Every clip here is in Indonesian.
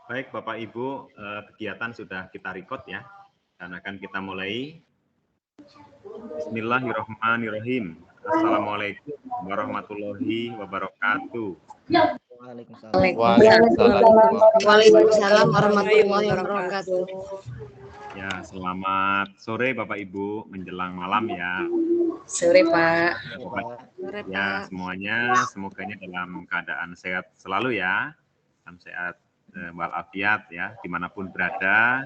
Baik Bapak Ibu, kegiatan sudah kita record ya, dan akan kita mulai. Bismillahirrahmanirrahim. Assalamualaikum warahmatullahi wabarakatuh. Waalaikumsalam warahmatullahi wabarakatuh. Ya, selamat sore Bapak Ibu, menjelang malam ya. Sore Pak. Sore Ya, Pak. semuanya semoganya dalam keadaan sehat selalu ya, dalam sehat walafiat ya, dimanapun berada.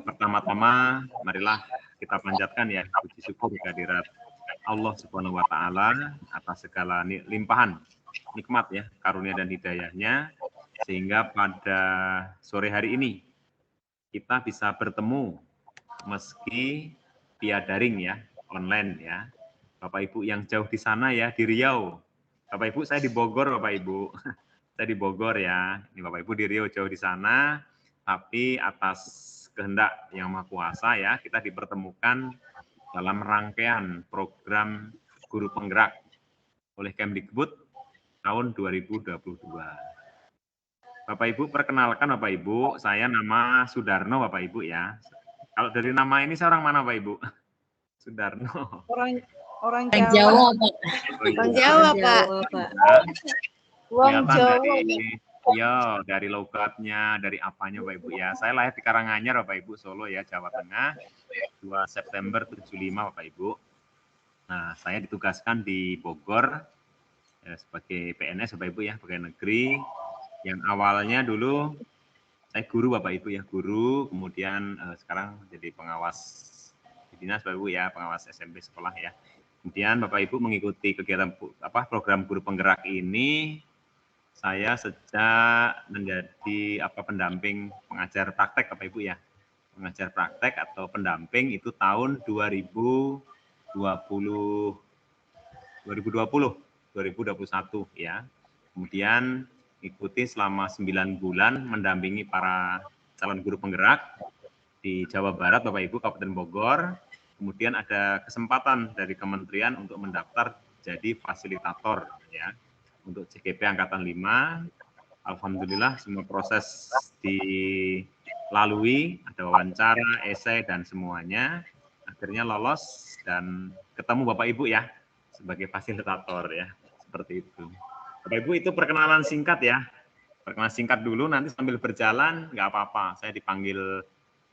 Pertama-tama, marilah kita panjatkan ya puji syukur kehadirat Allah Subhanahu wa Ta'ala atas segala limpahan nikmat ya, karunia dan hidayahnya, sehingga pada sore hari ini kita bisa bertemu meski via daring ya, online ya. Bapak Ibu yang jauh di sana ya, di Riau. Bapak Ibu, saya di Bogor Bapak Ibu. Saya di Bogor ya. Ini Bapak Ibu di Riau jauh di sana, tapi atas kehendak yang Maha Kuasa ya, kita dipertemukan dalam rangkaian program guru penggerak oleh Kemdikbud tahun 2022. Bapak Ibu, perkenalkan Bapak Ibu, saya nama Sudarno Bapak Ibu ya. Kalau dari nama ini saya orang mana Bapak Ibu? Sudarno. Orang Jawa, Jawa. Pak. Orang Jawa, Pak. Kelihatan dari ya, dari logatnya, dari apanya Bapak Ibu ya. Saya lahir di Karanganyar Bapak Ibu, Solo ya, Jawa Tengah. 2 September 75 Bapak Ibu. Nah, saya ditugaskan di Bogor sebagai PNS Bapak Ibu ya, pegawai negeri. Yang awalnya dulu saya guru Bapak Ibu ya, guru, kemudian sekarang jadi pengawas di dinas Bapak Ibu ya, pengawas SMP sekolah ya. Kemudian Bapak Ibu mengikuti kegiatan program guru penggerak ini. Saya sejak menjadi pendamping pengajar praktek Bapak Ibu ya. Pengajar praktek atau pendamping itu tahun 2021 ya. Kemudian ikuti selama 9 bulan mendampingi para calon guru penggerak di Jawa Barat Bapak Ibu, Kabupaten Bogor. Kemudian ada kesempatan dari kementerian untuk mendaftar jadi fasilitator ya untuk CGP Angkatan 5. Alhamdulillah semua proses dilalui, ada wawancara, esai, dan semuanya. Akhirnya lolos dan ketemu Bapak Ibu ya, sebagai fasilitator ya, seperti itu. Bapak Ibu itu perkenalan singkat ya, perkenalan singkat dulu, nanti sambil berjalan nggak apa-apa, saya dipanggil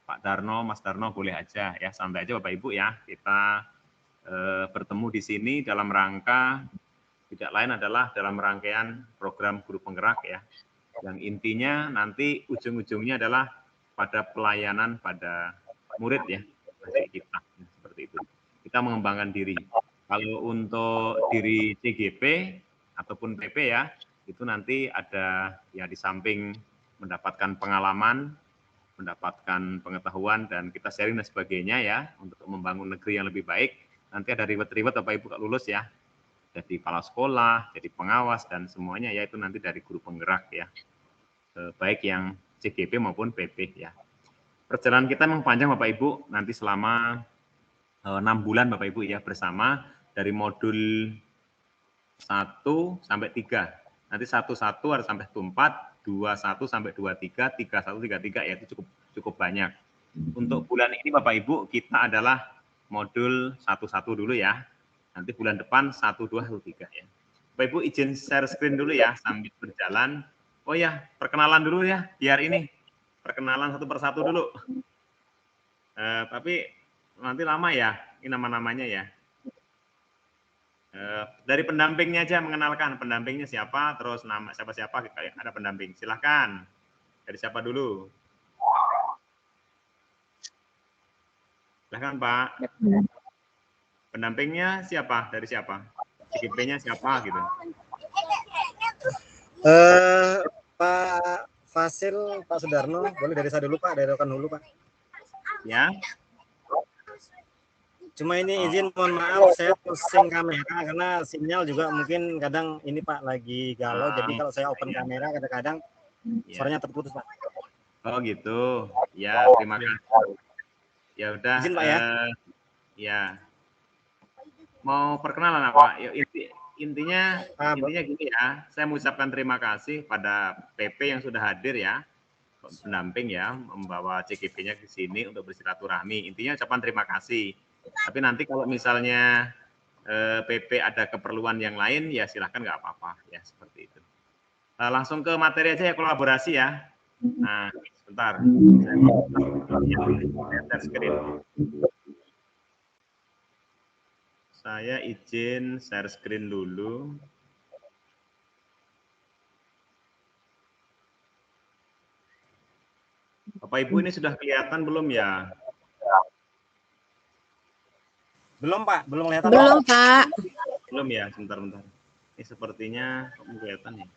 Pak Darno, Mas Darno boleh aja ya, santai aja Bapak Ibu ya, kita bertemu di sini dalam rangka tidak lain adalah dalam rangkaian program guru penggerak ya, yang intinya nanti ujung-ujungnya adalah pada pelayanan pada murid ya, adik kita seperti itu. Kita mengembangkan diri. Kalau untuk diri CGP ataupun PP ya, itu nanti ada ya di samping mendapatkan pengalaman, mendapatkan pengetahuan dan kita sharing dan sebagainya ya untuk membangun negeri yang lebih baik. Nanti ada reward-reward Bapak Ibu kalau lulus ya. Jadi kepala sekolah, jadi pengawas dan semuanya ya itu nanti dari guru penggerak ya. Baik yang CGP maupun PP ya. Perjalanan kita memang panjang Bapak Ibu, nanti selama 6 bulan Bapak Ibu ya bersama dari modul 1 sampai 3. Nanti 11 ada sampai 4, 21 sampai 23, 31, 33 ya itu cukup banyak. Untuk bulan ini Bapak Ibu kita adalah modul 11 dulu ya. Nanti bulan depan 1, 2, 1, 3 ya. Bapak Ibu izin share screen dulu ya sambil berjalan. Oh ya, perkenalan dulu ya, biar ini perkenalan satu persatu dulu. Tapi nanti lama ya, ini nama-namanya ya. Dari pendampingnya aja mengenalkan pendampingnya siapa, terus nama siapa-siapa ada pendamping. Silahkan. Dari siapa dulu? Silahkan Pak. Pendampingnya siapa? Dari siapa? CGP-nya siapa gitu? Pak Fasil, Pak Sudarno, boleh dari saya dulu Pak, dari rekan dulu Pak. Ya. Cuma ini izin mohon maaf saya pusing kamera karena sinyal juga mungkin kadang ini Pak lagi galau, jadi kalau saya open kamera kadang-kadang suaranya terputus Pak. Oh gitu. Ya, terima kasih. Ya udah. Izin Pak ya. Ya. Mau perkenalan apa? intinya gini ya, saya mengucapkan terima kasih pada PP yang sudah hadir ya, pendamping ya, membawa CGP-nya ke sini untuk bersilaturahmi. Intinya ucapan terima kasih. Tapi nanti kalau misalnya PP ada keperluan yang lain, ya silahkan nggak apa-apa ya, seperti itu. Langsung ke materi aja ya, kolaborasi ya. Nah, sebentar. Share screen. Saya izin share screen dulu. Bapak Ibu ini sudah kelihatan belum ya? Belum Pak, belum kelihatan. Belum, Pak. Belum ya, sebentar-bentar. Ini sepertinya kok kelihatan ya.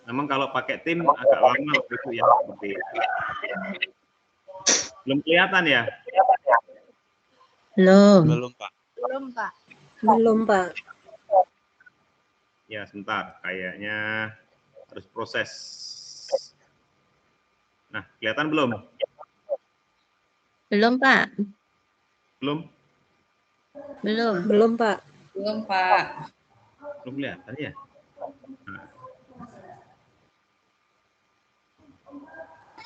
Memang kalau pakai tim agak lama gitu ya, seperti itu. Belum kelihatan ya? Belum. Belum, Pak. Belum, Pak. Belum, Pak. Ya, sebentar. Kayaknya harus proses. Nah, kelihatan belum? Belum, Pak. Belum? Belum. Belum, Pak. Belum, Pak. Belum kelihatan ya? Nah.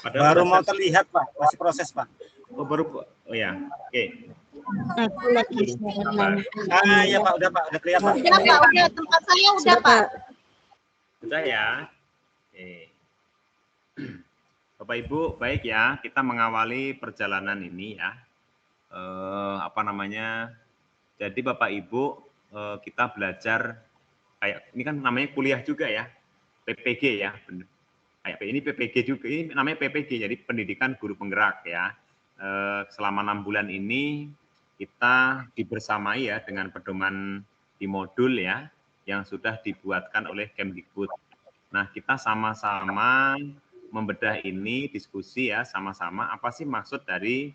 Baru mau terlihat Pak, masih proses Pak. Oh, baru. Oh ya, oke. Aku lagi Iya Pak, udah Pak, udah kelihatan. Udah, Pak. Udah. Tempat saya udah, Pak. Sudah ya. Oke. Bapak Ibu, baik ya, kita mengawali perjalanan ini ya. Apa namanya? Jadi Bapak Ibu, kita belajar kayak ini kan namanya kuliah juga ya, PPG ya. Kayak ini PPG juga, ini namanya PPG, jadi Pendidikan Guru Penggerak ya. Selama 6 bulan ini kita dibersamai ya dengan pedoman di modul ya, yang sudah dibuatkan oleh Kemdikbud. Nah, kita sama-sama membedah ini, diskusi ya, sama-sama apa sih maksud dari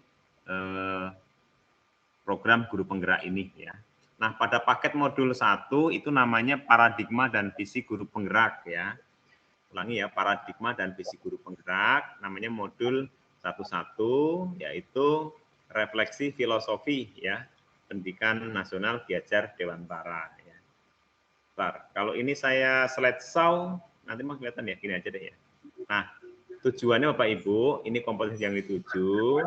program Guru Penggerak ini ya. Nah, pada paket modul 1 itu namanya paradigma dan visi guru penggerak ya. Ulangi ya, paradigma dan visi guru penggerak, namanya modul 11, yaitu refleksi filosofi ya, pendidikan nasional Giajar Dewantara ya. Bentar, kalau ini saya slideshow, nanti mah kelihatan ya, gini aja deh ya. Nah, tujuannya Bapak Ibu, ini kompetensi yang dituju,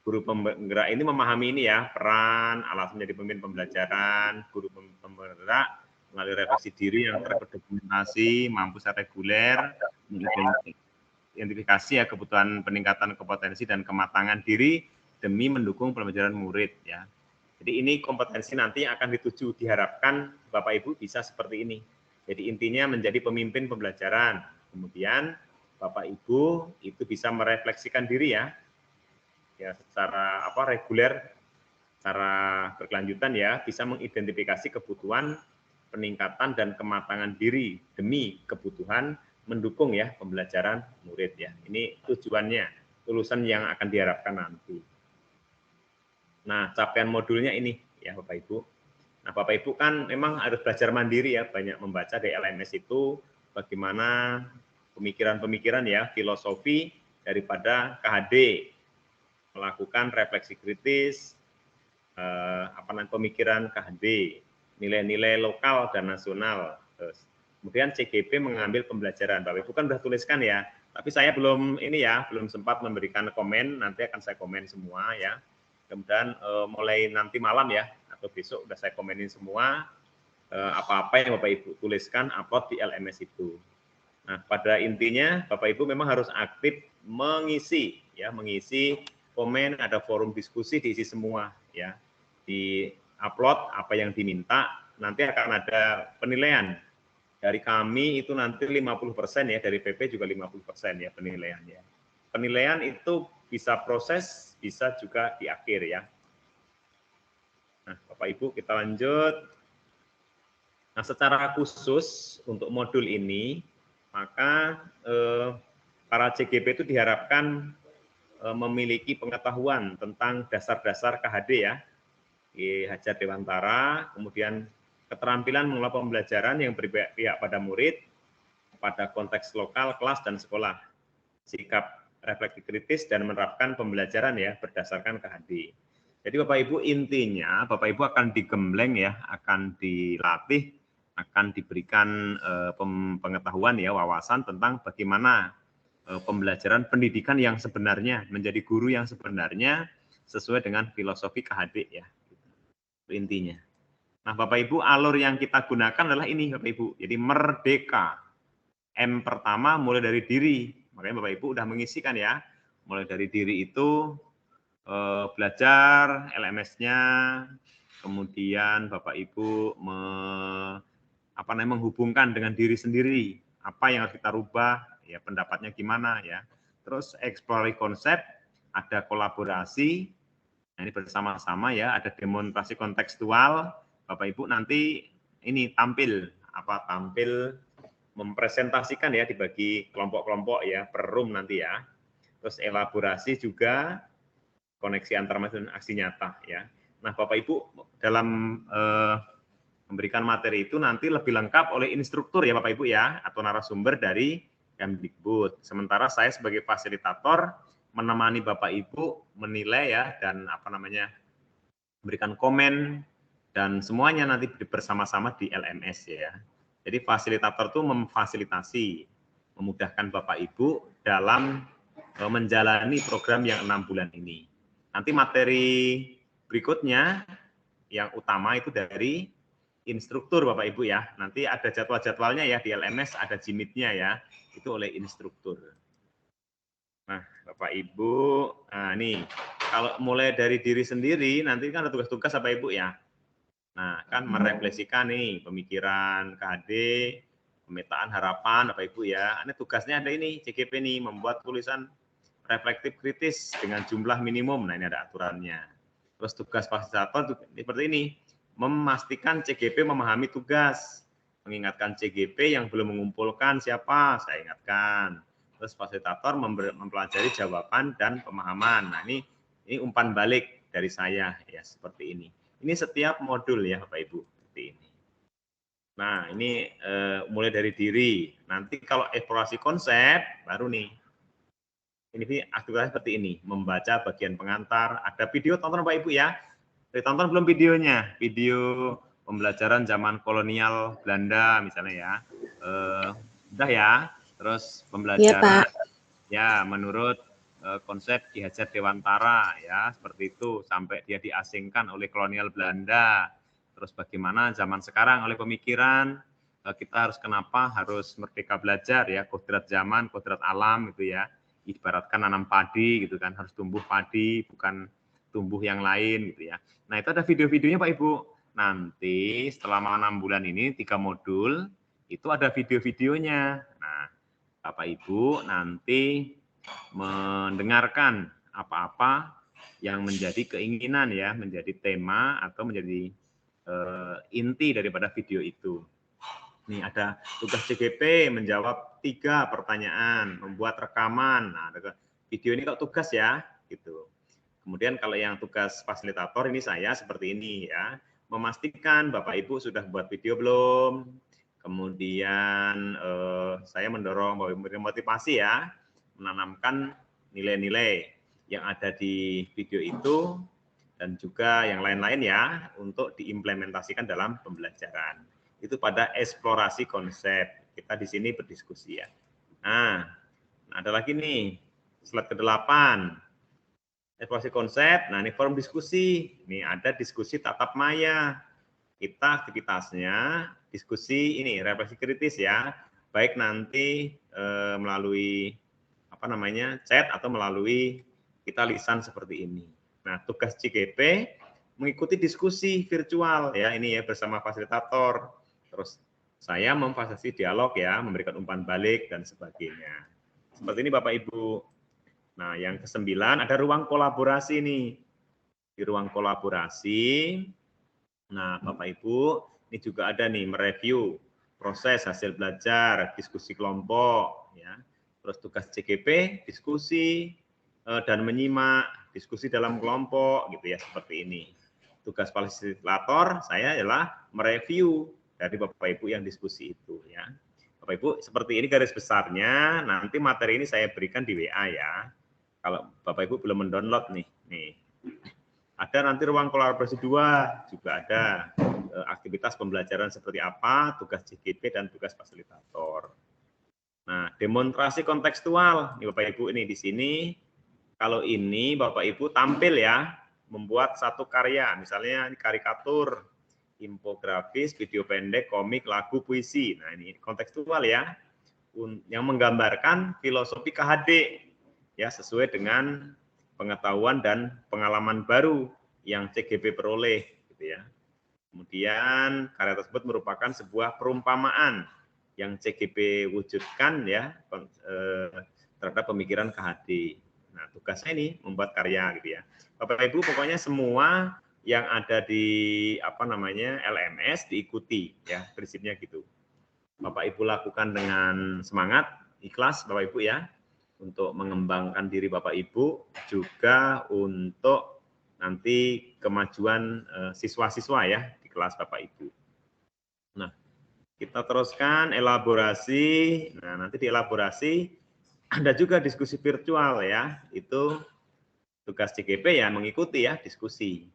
guru penggerak ini memahami ini ya, peran, alasan menjadi pemimpin pembelajaran, guru penggerak melalui refleksi diri yang terdokumentasi, mampu secara reguler, identifikasi ya kebutuhan peningkatan kompetensi dan kematangan diri demi mendukung pembelajaran murid ya. Jadi ini kompetensi nanti akan dituju, diharapkan Bapak Ibu bisa seperti ini. Jadi intinya menjadi pemimpin pembelajaran. Kemudian Bapak Ibu itu bisa merefleksikan diri ya secara reguler, secara berkelanjutan ya, bisa mengidentifikasi kebutuhan peningkatan dan kematangan diri demi kebutuhan mendukung ya pembelajaran murid ya. Ini tujuannya, lulusan yang akan diharapkan nanti. Nah, capaian modulnya ini ya Bapak Ibu. Nah, Bapak Ibu kan memang harus belajar mandiri ya, banyak membaca di LMS itu bagaimana pemikiran-pemikiran ya, filosofi daripada KHD, melakukan refleksi kritis, pemikiran KHD, nilai-nilai lokal dan nasional. Kemudian CGP mengambil pembelajaran. Bapak Ibu kan sudah tuliskan ya, tapi saya belum belum sempat memberikan komen, nanti akan saya komen semua ya. Kemudian mulai nanti malam ya, atau besok sudah saya komenin semua, apa-apa yang Bapak Ibu tuliskan, upload di LMS itu. Nah, pada intinya Bapak Ibu memang harus aktif mengisi komen, ada forum diskusi, diisi semua ya. Di upload apa yang diminta, nanti akan ada penilaian. Dari kami itu nanti 50% ya, dari PP juga 50% ya penilaiannya. Penilaian itu bisa proses, bisa juga di akhir ya. Nah, Bapak Ibu kita lanjut. Nah, secara khusus untuk modul ini, maka para CGP itu diharapkan memiliki pengetahuan tentang dasar-dasar KHD ya, di Hajar Dewantara, kemudian keterampilan mengelola pembelajaran yang berpihak pada murid, pada konteks lokal, kelas, dan sekolah, sikap refleksi kritis dan menerapkan pembelajaran ya berdasarkan KHD. Jadi Bapak Ibu intinya Bapak Ibu akan digembleng ya, akan dilatih, akan diberikan pengetahuan ya, wawasan tentang bagaimana pembelajaran pendidikan yang sebenarnya, menjadi guru yang sebenarnya sesuai dengan filosofi KHD ya. Itu intinya. Nah, Bapak Ibu, alur yang kita gunakan adalah ini Bapak Ibu. Jadi merdeka. M pertama mulai dari diri. Makanya Bapak Ibu udah mengisikan ya. Mulai dari diri itu belajar LMS-nya, kemudian Bapak Ibu menghubungkan dengan diri sendiri, apa yang harus kita rubah, ya pendapatnya gimana ya. Terus eksplorasi konsep, ada kolaborasi, nah, ini bersama-sama ya, ada demonstrasi kontekstual. Bapak Ibu nanti ini tampil mempresentasikan ya, dibagi kelompok-kelompok ya, per room nanti ya. Terus elaborasi juga, koneksi antar metode dan aksi nyata ya. Nah, Bapak Ibu dalam memberikan materi itu nanti lebih lengkap oleh instruktur ya Bapak Ibu ya, atau narasumber dari Kemdikbud. Sementara saya sebagai fasilitator menemani Bapak Ibu menilai ya, dan memberikan komen dan semuanya nanti bersama-sama di LMS ya. Jadi fasilitator itu memfasilitasi, memudahkan Bapak Ibu dalam menjalani program yang 6 bulan ini. Nanti materi berikutnya yang utama itu dari instruktur Bapak Ibu ya. Nanti ada jadwal-jadwalnya ya di LMS, ada jimmitnya ya. Itu oleh instruktur. Nah, Bapak Ibu, nah nih kalau mulai dari diri sendiri nanti kan ada tugas-tugas Bapak Ibu ya. Nah, kan merefleksikan nih pemikiran KHD, pemetaan harapan Bapak Ibu ya. Ini tugasnya ada ini CGP nih, membuat tulisan reflektif kritis dengan jumlah minimum. Nah, ini ada aturannya. Terus tugas fasilitator seperti ini, memastikan CGP memahami tugas, mengingatkan CGP yang belum mengumpulkan siapa, saya ingatkan. Terus fasilitator mempelajari jawaban dan pemahaman. Nah, ini umpan balik dari saya ya, seperti ini. Ini setiap modul ya Bapak Ibu, seperti ini. Nah, ini mulai dari diri. Nanti kalau eksplorasi konsep baru nih. Ini aktivitas seperti ini, membaca bagian pengantar, ada video, tonton Bapak Ibu ya. Ditonton belum videonya? Video pembelajaran zaman kolonial Belanda misalnya ya. Udah ya. Terus pembelajaran ya menurut konsep Ki Hajar Dewantara ya, seperti itu sampai dia diasingkan oleh kolonial Belanda. Terus bagaimana zaman sekarang oleh pemikiran kita kenapa harus merdeka belajar ya, kodrat zaman, kodrat alam gitu ya. Ibaratkan nanam padi gitu kan, harus tumbuh padi bukan tumbuh yang lain gitu ya. Nah, itu ada video-videonya Pak Ibu. Nanti setelah 6 bulan ini 3 modul itu ada video-videonya. Nah, Bapak Ibu nanti mendengarkan apa-apa yang menjadi keinginan ya, menjadi tema atau menjadi inti daripada video itu. Nih ada tugas CGP menjawab 3 pertanyaan, membuat rekaman. Nah, video ini kok tugas ya, gitu. Kemudian kalau yang tugas fasilitator ini saya seperti ini ya, memastikan Bapak Ibu sudah buat video belum. Kemudian saya mendorong Bapak Ibu motivasi ya, menanamkan nilai-nilai yang ada di video itu dan juga yang lain-lain ya untuk diimplementasikan dalam pembelajaran. Itu pada eksplorasi konsep. Kita di sini berdiskusi ya. Nah, ada lagi nih, slide ke-8. Eksplorasi konsep, nah ini forum diskusi. Ini ada diskusi tatap maya. Kita aktivitasnya diskusi ini, refleksi kritis ya. Baik nanti melalui chat atau melalui kita lisan seperti ini. Nah, tugas CGP mengikuti diskusi virtual ya, ini ya bersama fasilitator. Terus saya memfasilitasi dialog ya, memberikan umpan balik dan sebagainya. Seperti ini Bapak Ibu. Nah, yang ke-9 ada ruang kolaborasi nih. Di ruang kolaborasi, nah Bapak Ibu, ini juga ada nih mereview proses hasil belajar, diskusi kelompok ya. Terus tugas CGP, diskusi dan menyimak, diskusi dalam kelompok gitu ya, seperti ini. Tugas fasilitator saya adalah mereview dari Bapak Ibu yang diskusi itu ya. Bapak Ibu, seperti ini garis besarnya. Nanti materi ini saya berikan di WA ya. Kalau Bapak Ibu belum mendownload nih. Ada nanti ruang kolaborasi 2 juga ada aktivitas pembelajaran seperti apa, tugas CGP dan tugas fasilitator. Nah, demonstrasi kontekstual, ini Bapak Ibu ini di sini. Kalau ini Bapak Ibu tampil ya, membuat satu karya, misalnya karikatur, infografis, video pendek, komik, lagu, puisi. Nah, ini kontekstual ya, yang menggambarkan filosofi KHD ya, sesuai dengan pengetahuan dan pengalaman baru yang CGP peroleh gitu ya. Kemudian karya tersebut merupakan sebuah perumpamaan yang CGP wujudkan ya terhadap pemikiran KHD. Nah, tugasnya ini membuat karya gitu ya. Bapak Ibu pokoknya semua yang ada di LMS diikuti ya, prinsipnya gitu. Bapak Ibu lakukan dengan semangat, ikhlas Bapak Ibu ya, untuk mengembangkan diri Bapak Ibu, juga untuk nanti kemajuan siswa-siswa ya di kelas Bapak Ibu. Nah, kita teruskan elaborasi. Nah, nanti di elaborasi ada juga diskusi virtual ya, itu tugas CGP ya mengikuti ya diskusi.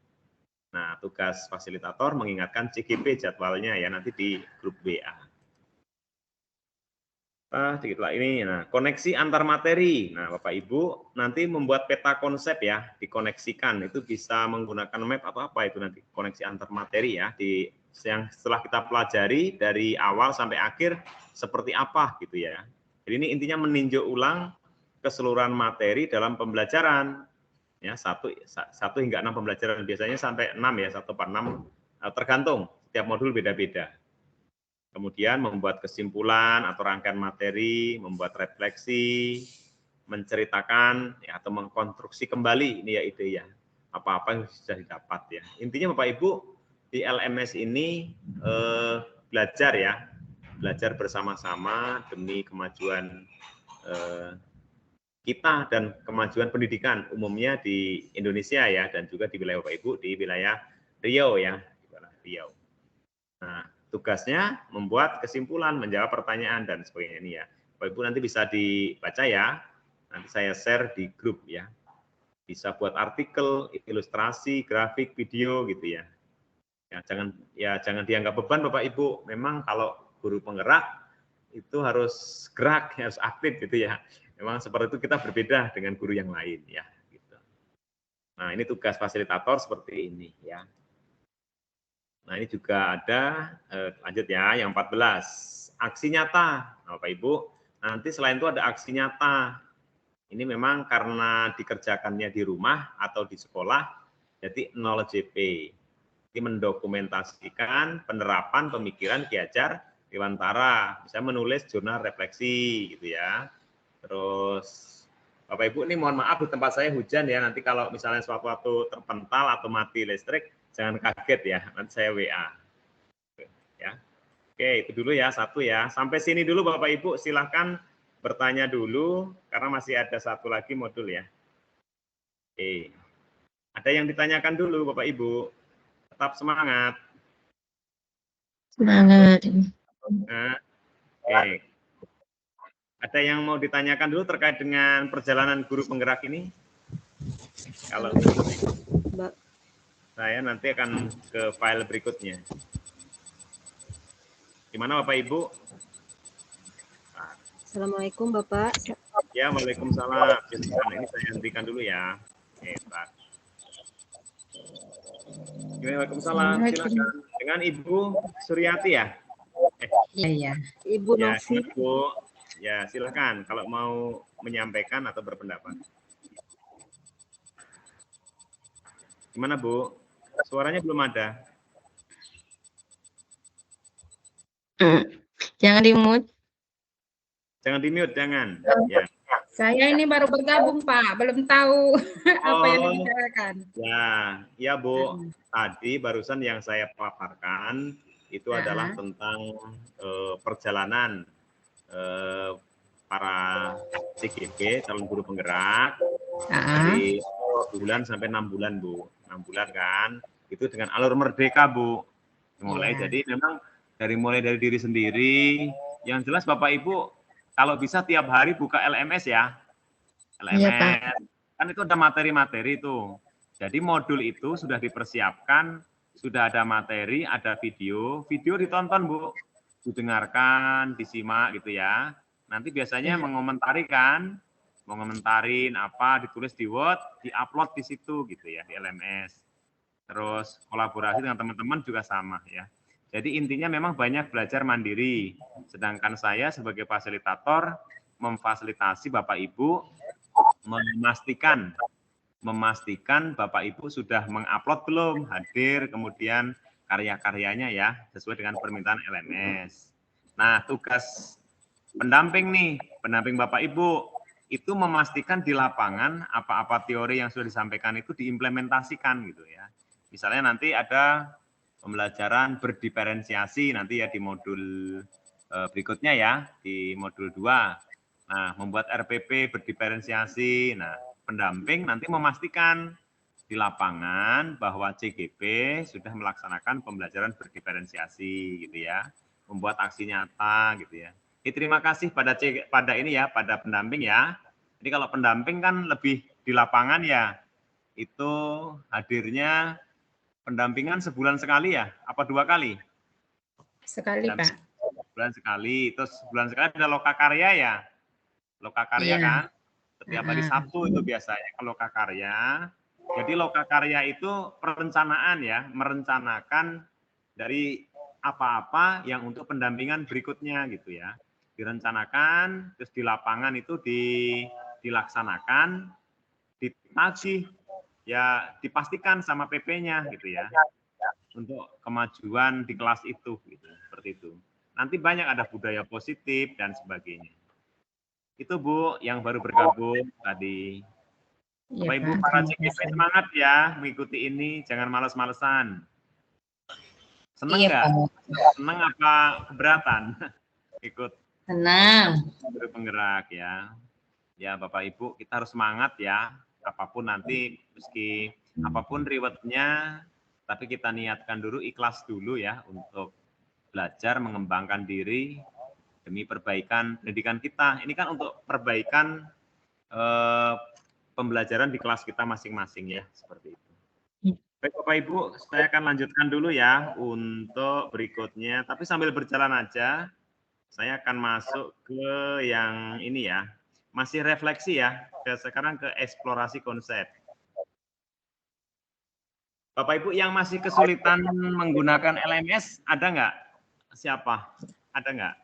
Nah, tugas fasilitator mengingatkan CGP jadwalnya ya nanti di grup WA. Sedikitlah ini, nah koneksi antar materi. Nah, Bapak Ibu nanti membuat peta konsep ya, dikoneksikan. Itu bisa menggunakan map atau apa itu nanti koneksi antar materi ya, yang setelah kita pelajari dari awal sampai akhir seperti apa gitu ya. Jadi ini intinya meninjau ulang keseluruhan materi dalam pembelajaran. Ya, 1 hingga 6 pembelajaran, biasanya sampai 6 ya, 1/6 tergantung, setiap modul beda-beda. Kemudian membuat kesimpulan atau rangkaian materi, membuat refleksi, menceritakan ya, atau mengkonstruksi kembali ini ya ide ya, apa-apa yang sudah didapat ya. Intinya Bapak Ibu di LMS ini belajar ya, belajar bersama-sama demi kemajuan kita dan kemajuan pendidikan umumnya di Indonesia ya, dan juga di wilayah Bapak Ibu di wilayah Riau ya, di wilayah Riau. Nah, tugasnya membuat kesimpulan, menjawab pertanyaan dan sebagainya ini ya. Bapak Ibu nanti bisa dibaca ya. Nanti saya share di grup ya. Bisa buat artikel, ilustrasi, grafik, video gitu ya. Jangan dianggap beban Bapak Ibu. Memang kalau guru penggerak itu harus gerak, harus aktif gitu ya. Memang seperti itu kita berbeda dengan guru yang lain ya. Gitu. Nah, ini tugas fasilitator seperti ini ya. Nah, ini juga ada, lanjut ya, yang 14. Aksi nyata. Nah, Bapak Ibu, nanti selain itu ada aksi nyata. Ini memang karena dikerjakannya di rumah atau di sekolah, jadi 0 JP. Ini mendokumentasikan penerapan pemikiran Ki Hajar Dewantara. Bisa menulis jurnal refleksi, gitu ya. Terus, Bapak Ibu, ini mohon maaf di tempat saya hujan ya, nanti kalau misalnya suatu terpental atau mati listrik, jangan kaget ya, nanti saya WA. Ya. Oke, itu dulu ya, 1 ya. Sampai sini dulu Bapak Ibu, silahkan bertanya dulu, karena masih ada 1 lagi modul ya. Oke. Ada yang ditanyakan dulu Bapak Ibu. Tetap semangat. Semangat. Nah, oke. Ada yang mau ditanyakan dulu terkait dengan perjalanan guru penggerak ini? Kalau Mbak, saya nanti akan ke file berikutnya. Gimana Bapak Ibu? Assalamualaikum Bapak. Ya, waalaikumsalam. Ini saya hentikan dulu ya. Oke, Pak. Waalaikumsalam. Silakan. Dengan Ibu Suryati ya? Iya. Ibu ya, Novi. Bu. Ya, silakan kalau mau menyampaikan atau berpendapat. Gimana Bu? Suaranya belum ada. Jangan di-mute. Jangan di-mute, jangan. Ya. Saya ini baru bergabung, Pak. Belum tahu apa yang dibicarakan. Ya Bu. Tadi barusan yang saya paparkan itu adalah tentang perjalanan para CGP, calon guru penggerak, dari 2 bulan sampai 6 bulan, Bu. 6 bulan kan, itu dengan alur merdeka, Bu. Jadi memang mulai dari diri sendiri, yang jelas Bapak Ibu, kalau bisa tiap hari buka LMS ya. LMS, kan itu ada materi-materi tuh. Jadi modul itu sudah dipersiapkan, sudah ada materi, ada video. Video ditonton, Bu. Didengarkan, disimak gitu ya. Nanti biasanya mengomentarin apa, ditulis di Word, diupload di situ gitu ya, di LMS. Terus kolaborasi dengan teman-teman juga sama ya. Jadi intinya memang banyak belajar mandiri. Sedangkan saya sebagai fasilitator memfasilitasi Bapak Ibu memastikan Bapak Ibu sudah mengupload belum, hadir, kemudian karya-karyanya ya, sesuai dengan permintaan LMS. Nah, tugas pendamping Bapak Ibu, itu memastikan di lapangan apa-apa teori yang sudah disampaikan itu diimplementasikan gitu ya. Misalnya nanti ada pembelajaran berdiferensiasi nanti ya di modul berikutnya ya, di modul 2. Nah, membuat RPP berdiferensiasi. Nah, pendamping nanti memastikan di lapangan bahwa CGP sudah melaksanakan pembelajaran berdiferensiasi gitu ya, membuat aksi nyata gitu ya. Terima kasih pada pendamping ya. Jadi kalau pendamping kan lebih di lapangan ya, itu hadirnya pendampingan sebulan sekali ya, apa 2 kali? Sekali, Pak. Sebulan sekali, terus sebulan sekali ada lokakarya ya. Lokakarya kan, setiap hari Sabtu itu biasanya ke lokakarya. Jadi lokakarya itu perencanaan ya, merencanakan dari apa-apa yang untuk pendampingan berikutnya gitu ya. Direncanakan, terus di lapangan itu dilaksanakan, ditagih, ya dipastikan sama PP-nya gitu ya. Untuk kemajuan di kelas itu gitu, seperti itu. Nanti banyak ada budaya positif dan sebagainya. Itu Bu yang baru bergabung tadi. Bapak Ibu para CGP semangat ya mengikuti ini, jangan males-malesan. Seneng nggak? Seneng apa keberatan? Ikut Senang. guru penggerak ya. Ya Bapak Ibu kita harus semangat ya. Apapun nanti meski apapun rewardnya, tapi kita niatkan dulu, ikhlas dulu ya untuk belajar mengembangkan diri demi perbaikan pendidikan kita. Ini kan untuk perbaikan pembelajaran di kelas kita masing-masing ya, seperti itu. Baik Bapak Ibu, saya akan lanjutkan dulu ya untuk berikutnya. Tapi sambil berjalan aja, saya akan masuk ke yang ini ya. Masih refleksi ya, sekarang ke eksplorasi konsep. Bapak Ibu yang masih kesulitan menggunakan LMS, ada nggak? Siapa? Ada nggak?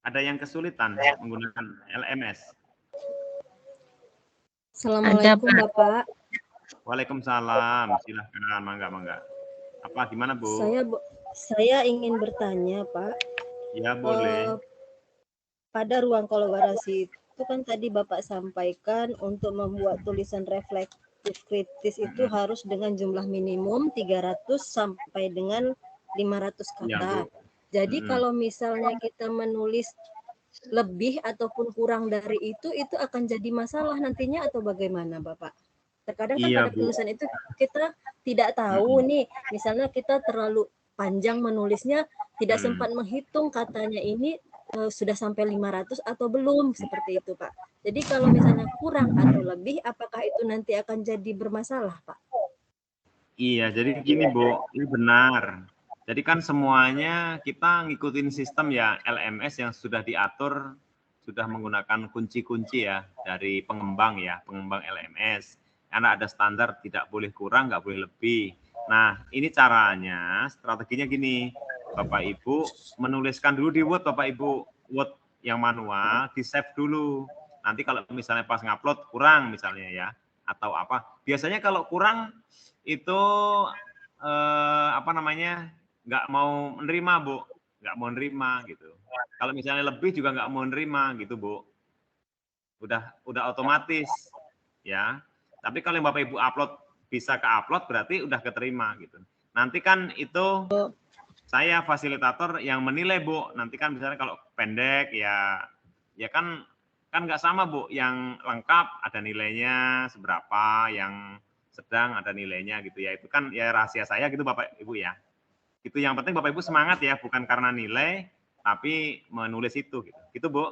Ada yang kesulitan menggunakan LMS? Assalamualaikum Bapak. Waalaikumsalam. Silahkan, mangga. Apa gimana Bu? Saya ingin bertanya Pak. Ya boleh. Pada ruang kolaborasi itu kan tadi Bapak sampaikan untuk membuat tulisan reflektif kritis itu harus dengan jumlah minimum 300 sampai dengan 500 kata. Ya, jadi kalau misalnya kita menulis lebih ataupun kurang dari itu akan jadi masalah nantinya atau bagaimana Bapak? Terkadang kan pada tulisan itu kita tidak tahu nih, misalnya kita terlalu panjang menulisnya, tidak sempat menghitung katanya ini sudah sampai 500 atau belum, seperti itu Pak. Jadi kalau misalnya kurang atau lebih, apakah itu nanti akan jadi bermasalah Pak? Iya, jadi gini Bu, ini benar. Jadi kan semuanya kita ngikutin sistem ya LMS yang sudah diatur, sudah menggunakan kunci-kunci ya dari pengembang LMS. Karena ada standar tidak boleh kurang, nggak boleh lebih. Nah, ini caranya, strateginya gini, Bapak Ibu menuliskan dulu di Word, Bapak Ibu, Word yang manual, di-save dulu. Nanti kalau misalnya pas ngupload kurang misalnya ya, atau apa. Biasanya kalau kurang itu nggak mau menerima Bu, nggak mau menerima gitu. Kalau misalnya lebih juga nggak mau menerima gitu Bu. Udah otomatis ya. Tapi kalau yang Bapak Ibu upload bisa ke upload berarti udah keterima gitu. Nanti kan itu saya fasilitator yang menilai Bu. Nanti kan misalnya kalau pendek ya kan nggak sama Bu. Yang lengkap ada nilainya seberapa, yang sedang ada nilainya gitu ya. Itu kan ya rahasia saya gitu Bapak Ibu ya. Itu yang penting Bapak Ibu semangat ya, bukan karena nilai tapi menulis itu gitu. Gitu Bu.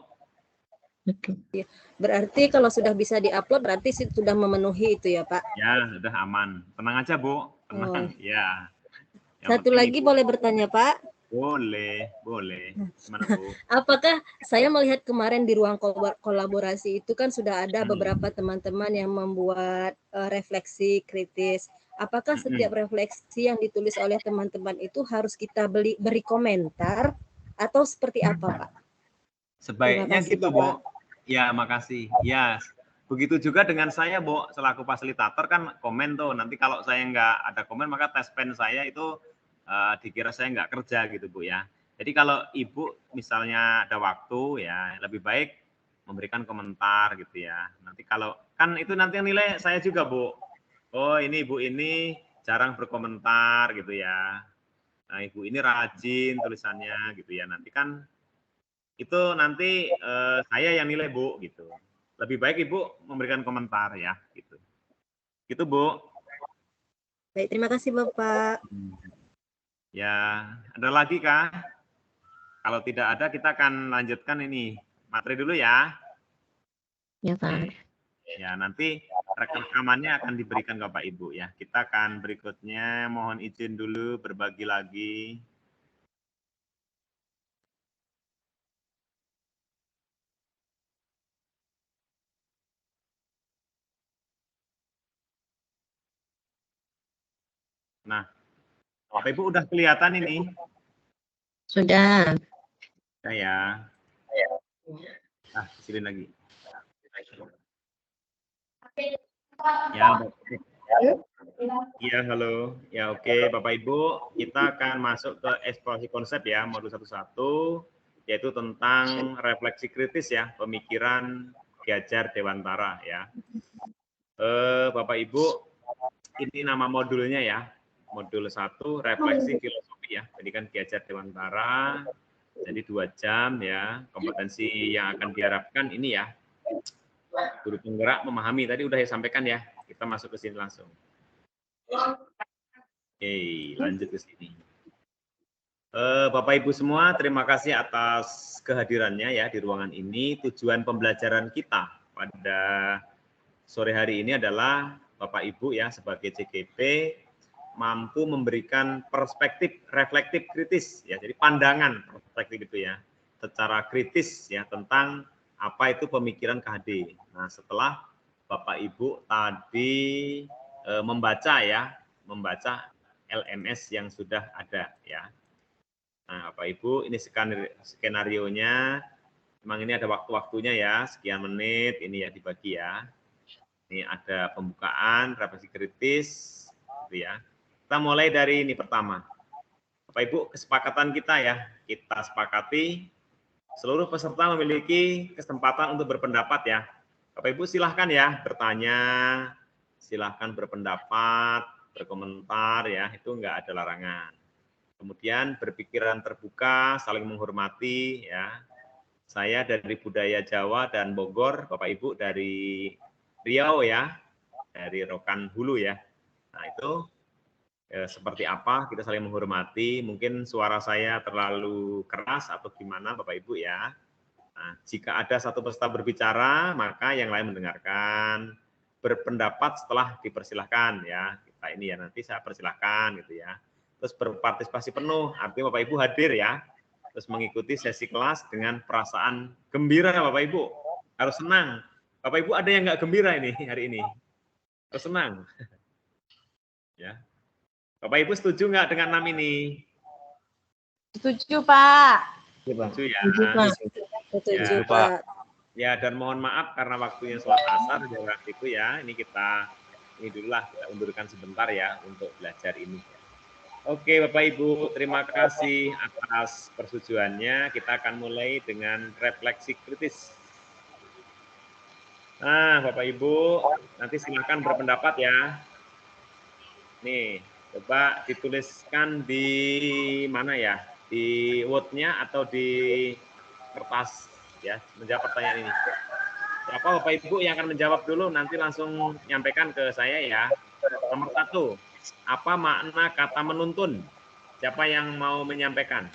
Berarti kalau sudah bisa diupload berarti sudah memenuhi itu ya Pak? Ya, sudah aman. Tenang aja Bu, tenang. Ya. Yang Satu penting lagi Ibu boleh bertanya Pak? boleh. Gimana Bu? Apakah saya melihat kemarin di ruang kolaborasi itu kan sudah ada Hmm. beberapa teman-teman yang membuat refleksi kritis. Apakah setiap refleksi yang ditulis oleh teman-teman itu harus kita beri komentar atau seperti apa Pak? Sebaiknya kasih, gitu, Bu. Ya, makasih. Ya, begitu juga dengan saya, Bu. Selaku fasilitator kan komen tuh. Nanti kalau saya nggak ada komen, maka tes pen saya itu dikira saya nggak kerja gitu, Bu ya. Jadi kalau Ibu misalnya ada waktu, ya lebih baik memberikan komentar gitu ya. Nanti kalau, kan itu nanti yang nilai saya juga, Bu. Oh, ini Ibu ini jarang berkomentar gitu ya. Nah, Ibu ini rajin tulisannya gitu ya. Nanti kan itu nanti saya yang nilai Bu gitu. Lebih baik Ibu memberikan komentar ya gitu. Gitu Bu. Baik, terima kasih Bapak. Ya, ada lagi kah? Kalau tidak ada kita akan lanjutkan ini materi dulu ya. Ya Pak. Ya, nanti rekamannya akan diberikan ke Bapak Ibu ya. Kita akan berikutnya mohon izin dulu berbagi lagi. Nah, Bapak Ibu udah kelihatan ini? Sudah. Ya. Kecilin lagi. Ya, halo. Ya, oke. Bapak Ibu, kita akan masuk ke eksplorasi konsep ya, modul 11, yaitu tentang refleksi kritis ya, pemikiran Ki Hajar Dewantara ya. Bapak Ibu, ini nama modulnya ya. Modul 1, refleksi filosofi ya. Jadi kan Ki Hajar Dewantara, jadi 2 jam ya. Kompetensi yang akan diharapkan ini ya, guru penggerak memahami. Tadi udah saya sampaikan ya. Kita masuk ke sini langsung. Oke, lanjut ke sini. Bapak Ibu semua, terima kasih atas kehadirannya ya di ruangan ini. Tujuan pembelajaran kita pada sore hari ini adalah Bapak Ibu ya sebagai CGP mampu memberikan perspektif reflektif kritis ya. Jadi pandangan perspektif itu ya secara kritis ya tentang apa itu pemikiran KHD. Nah, setelah Bapak Ibu tadi membaca membaca LMS yang sudah ada ya. Nah, Bapak Ibu, ini skenario-nya. Memang ini ada waktu-waktunya ya, sekian menit ini ya dibagi ya. Ini ada pembukaan, refleksi kritis, gitu ya. Kita mulai dari ini pertama. Bapak Ibu, kesepakatan kita ya, kita sepakati seluruh peserta memiliki kesempatan untuk berpendapat ya. Bapak Ibu silahkan ya bertanya, silahkan berpendapat, berkomentar ya, itu enggak ada larangan. Kemudian berpikiran terbuka, saling menghormati ya. Saya dari budaya Jawa dan Bogor, Bapak Ibu dari Riau ya, dari Rokan Hulu ya. Nah itu seperti apa kita saling menghormati. Mungkin suara saya terlalu keras atau gimana Bapak Ibu ya. Nah, jika ada satu peserta berbicara, maka yang lain mendengarkan. Berpendapat setelah dipersilahkan ya. Kita ini ya nanti saya persilahkan gitu ya. Terus berpartisipasi penuh, artinya Bapak Ibu hadir ya. Terus mengikuti sesi kelas dengan perasaan gembira Bapak Ibu. Harus senang. Bapak Ibu ada yang nggak gembira ini hari ini? Harus senang. Ya. Bapak Ibu setuju nggak dengan NAM ini? Setuju Pak. Setuju ya. Setuju Pak. Ya, dan mohon maaf karena waktunya sholat asar jarak itu ya. Ini kita undurkan sebentar ya untuk belajar ini. Oke, Bapak Ibu, terima kasih atas persetujuannya. Kita akan mulai dengan refleksi kritis. Nah, Bapak Ibu, nanti silakan berpendapat ya. Nih, coba dituliskan di mana ya? Di Word-nya atau di kertas ya, menjawab pertanyaan ini. Siapa Bapak Ibu yang akan menjawab dulu, nanti langsung nyampaikan ke saya ya. Nomor 1, apa makna kata menuntun? Siapa yang mau menyampaikan?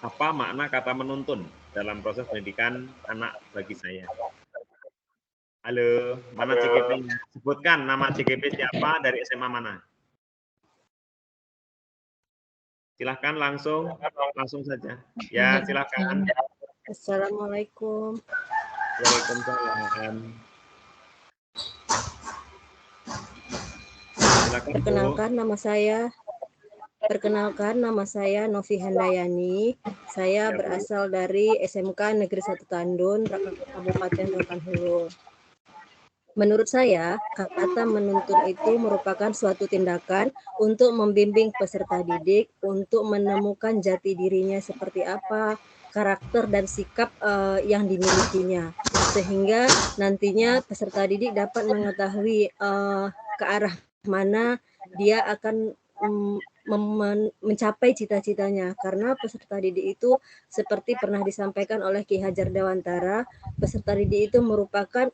Apa makna kata menuntun dalam proses pendidikan anak bagi saya? Halo, mana CGP-nya? Sebutkan nama CGP siapa dari SMA mana? Silahkan langsung saja. Ya, silahkan. Assalamualaikum. Waalaikumsalam. Silakan, Bu. Perkenalkan nama saya Novi Handayani. Saya Ya, Bu. berasal dari SMK Negeri 1 Tandun, Kabupaten Rokan Hulu. Menurut saya, kata menuntun itu merupakan suatu tindakan untuk membimbing peserta didik untuk menemukan jati dirinya seperti apa, karakter dan sikap yang dimilikinya, sehingga nantinya peserta didik dapat mengetahui ke arah mana dia akan mencapai cita-citanya. Karena peserta didik itu seperti pernah disampaikan oleh Ki Hajar Dewantara, peserta didik itu merupakan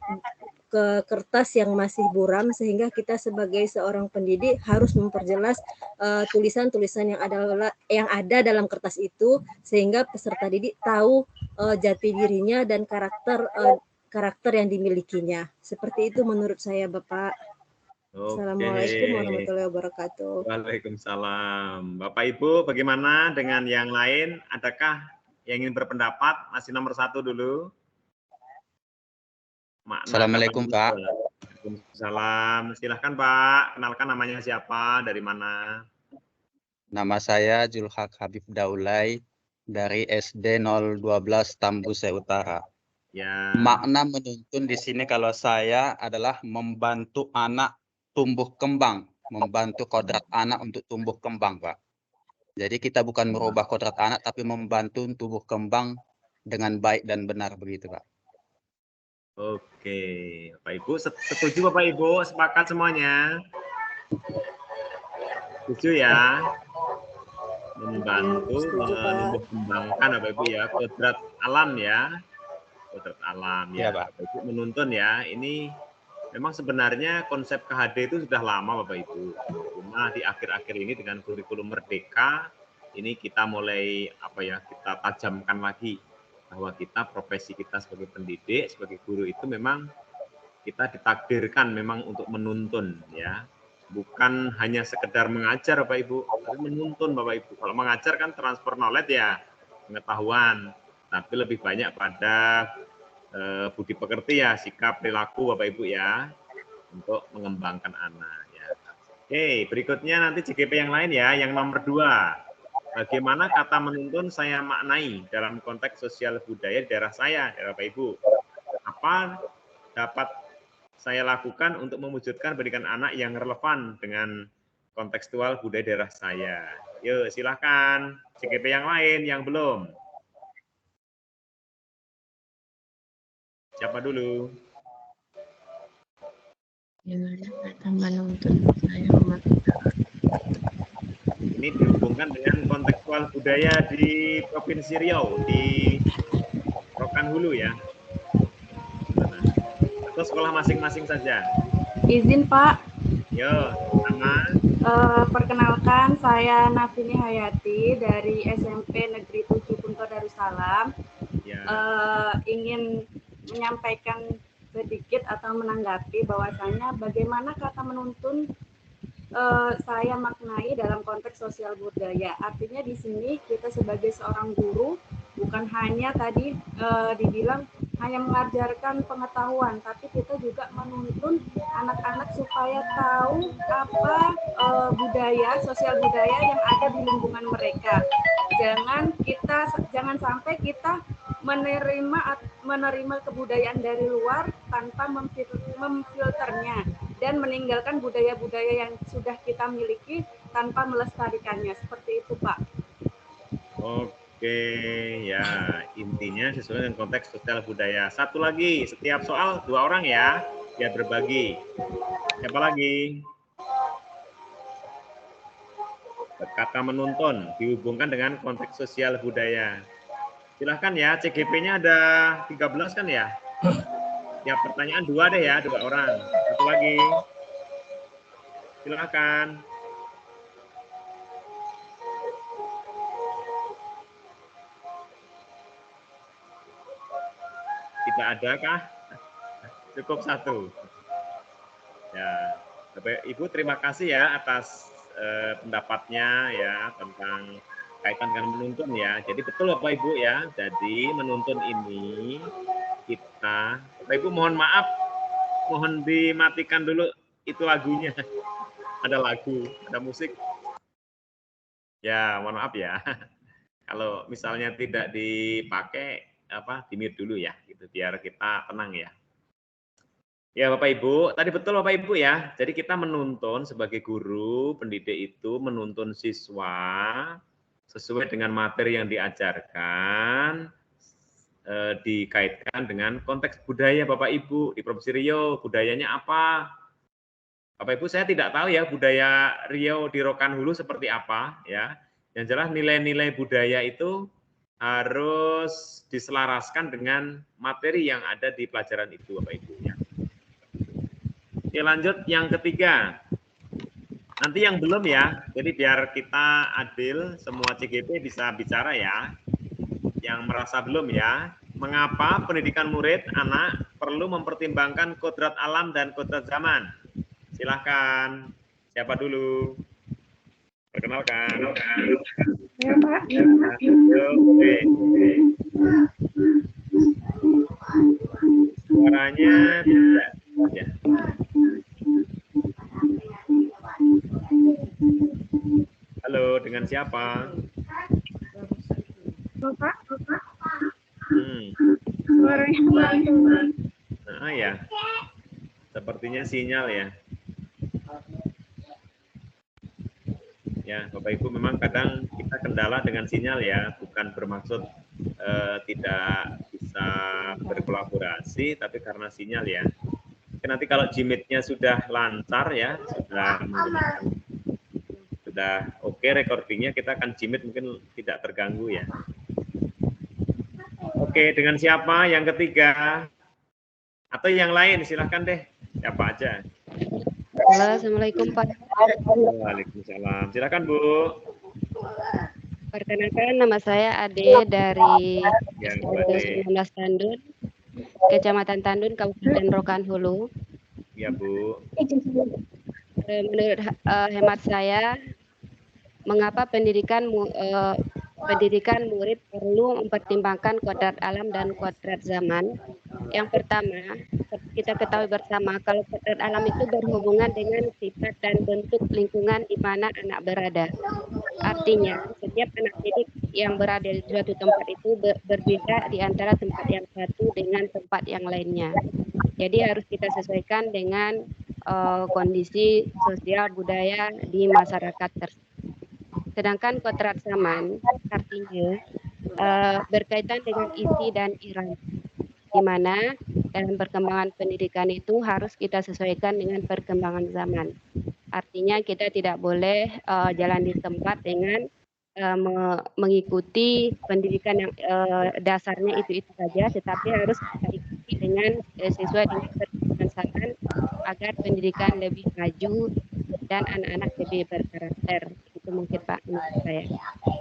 ke kertas yang masih buram, sehingga kita sebagai seorang pendidik harus memperjelas tulisan-tulisan yang ada dalam kertas itu, sehingga peserta didik tahu jati dirinya dan karakter yang dimilikinya. Seperti itu menurut saya, Bapak. Oke. Assalamualaikum warahmatullahi wabarakatuh. Waalaikumsalam. Bapak Ibu, bagaimana dengan yang lain? Adakah yang ingin berpendapat? Masih nomor 1 dulu. Assalamualaikum, Pak. Waalaikumsalam. Silahkan, Pak. Kenalkan namanya siapa, dari mana? Nama saya Julhak Habib Daulay dari SD 012 Tambuse Utara. Ya. Makna menuntun di sini kalau saya adalah membantu anak tumbuh kembang, membantu kodrat anak untuk tumbuh kembang, Pak. Jadi kita bukan merubah kodrat anak, tapi membantu tumbuh kembang dengan baik dan benar begitu, Pak. Oke, Bapak Ibu setuju, Bapak Ibu, sepakat semuanya? Setuju ya? Membantu menumbuh kembangkan, Bapak Ibu ya, kodrat alam ya, kodrat alam ya, Bapak Ibu menuntun ya. Ini memang sebenarnya konsep KHD itu sudah lama, Bapak Ibu. Cuma di akhir-akhir ini dengan kurikulum Merdeka ini kita mulai kita tajamkan lagi bahwa kita, profesi kita sebagai pendidik, sebagai guru itu memang kita ditakdirkan memang untuk menuntun ya. Bukan hanya sekedar mengajar Bapak Ibu, tapi menuntun Bapak Ibu. Kalau mengajar kan transfer knowledge ya, pengetahuan. Tapi lebih banyak pada budi pekerti ya, sikap, perilaku Bapak Ibu ya, untuk mengembangkan anak ya. Oke, berikutnya nanti CGP yang lain ya, yang nomor 2. Bagaimana kata menuntun saya maknai dalam konteks sosial budaya daerah saya, daerah Bapak Ibu? Apa dapat saya lakukan untuk mewujudkan pendidikan anak yang relevan dengan kontekstual budaya daerah saya? Yuk, silakan. CGP yang lain yang belum. Siapa dulu? Gimana kata menuntun saya Ini dihubungkan dengan kontekstual budaya di Provinsi Riau, di Rokan Hulu ya. Atau sekolah masing-masing saja. Izin Pak. Yo, nama. Perkenalkan saya Nafini Hayati dari SMP Negeri 7 Punto Darussalam. Ya. Ingin menyampaikan sedikit atau menanggapi bahwasanya bagaimana kata menuntun saya maknai dalam konteks sosial budaya. Artinya di sini kita sebagai seorang guru bukan hanya tadi dibilang hanya mengajarkan pengetahuan, tapi kita juga menuntun anak-anak supaya tahu apa budaya, sosial budaya yang ada di lingkungan mereka. Jangan sampai kita menerima kebudayaan dari luar tanpa memfilternya dan meninggalkan budaya-budaya yang sudah kita miliki tanpa melestarikannya. Seperti itu, Pak. Oke, ya intinya sesuai dengan konteks sosial budaya. Satu lagi, setiap soal 2 orang ya, biar berbagi. Siapa lagi? Kata menuntun dihubungkan dengan konteks sosial budaya. Silahkan ya, CGP-nya ada 13 kan ya? Ya, pertanyaan 2 deh ya, 2 orang. Satu lagi. Silakan. Nggak ada kah? Cukup satu. Ya, Bapak Ibu terima kasih ya atas pendapatnya ya tentang kaitan dengan menuntun ya. Jadi betul Bapak Ibu ya. Jadi menuntun ini kita, Bapak Ibu mohon maaf, mohon dimatikan dulu itu lagunya. Ada lagu, ada musik. Ya, mohon maaf ya. Kalau misalnya tidak dipakai di-mute dulu ya, gitu biar kita tenang ya. Ya Bapak Ibu, tadi betul Bapak Ibu ya. Jadi kita menuntun sebagai guru, pendidik itu menuntun siswa sesuai dengan materi yang diajarkan, dikaitkan dengan konteks budaya Bapak Ibu. Di Provinsi Riau, budayanya apa? Bapak Ibu, saya tidak tahu ya budaya Riau di Rokan Hulu seperti apa ya. Yang jelas nilai-nilai budaya itu harus diselaraskan dengan materi yang ada di pelajaran itu Bapak Ibu ya. Oke, lanjut yang ketiga. Nanti yang belum ya. Jadi biar kita adil, semua CGP bisa bicara ya. Yang merasa belum ya. Mengapa pendidikan murid anak perlu mempertimbangkan kodrat alam dan kodrat zaman? Silahkan. Siapa dulu? Perkenalkan. Ya, Pak. Oke. Suaranya tidak ya. Halo, dengan siapa? Bapak. Nah, ya. Sepertinya sinyal ya. Ya, Bapak Ibu memang kadang kita kendala dengan sinyal ya, bukan bermaksud tidak bisa berkolaborasi, tapi karena sinyal ya. Nanti kalau Jimit-nya sudah lancar ya, sudah oke recordingnya, kita akan Jimit mungkin tidak terganggu ya. Oke, dengan siapa yang ketiga? Atau yang lain, silahkan deh, siapa aja. Halo, Assalamualaikum Pak. Waalaikumsalam, silakan Bu. Perkenalkan nama saya Ade dari Yang 19 Tandun, Kecamatan Tandun, Kabupaten Rokan Hulu. Ya Bu. Menurut hemat saya, mengapa pendidikan murid perlu mempertimbangkan kodrat alam dan kodrat zaman? Yang pertama, kita ketahui bersama kalau kodrat alam itu berhubungan dengan sifat dan bentuk lingkungan di mana anak berada. Artinya, setiap anak didik yang berada di suatu tempat itu berbeda di antara tempat yang satu dengan tempat yang lainnya. Jadi harus kita sesuaikan dengan kondisi sosial budaya di masyarakat tersebut. Sedangkan kodrat zaman artinya berkaitan dengan isi dan irama, di mana dalam perkembangan pendidikan itu harus kita sesuaikan dengan perkembangan zaman. Artinya kita tidak boleh jalan di tempat dengan mengikuti pendidikan yang dasarnya itu saja, tetapi harus kita ikuti dengan sesuai dengan perkembangan zaman agar pendidikan lebih maju dan anak-anak lebih berkarakter. Itu mungkin Pak menurut saya.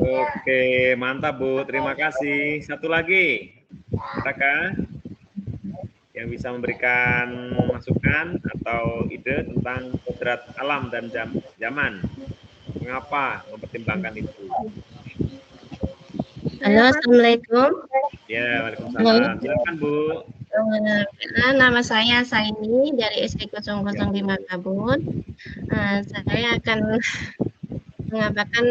Oke, mantap Bu, terima kasih. Satu lagi, Kakak yang bisa memberikan masukan atau ide tentang kodrat alam dan zaman. Mengapa mempertimbangkan itu? Halo, Assalamualaikum. Ya, waalaikumsalam. Silakan Bu. Nama saya Saini dari SD005 Kabun. Saya akan mengabarkan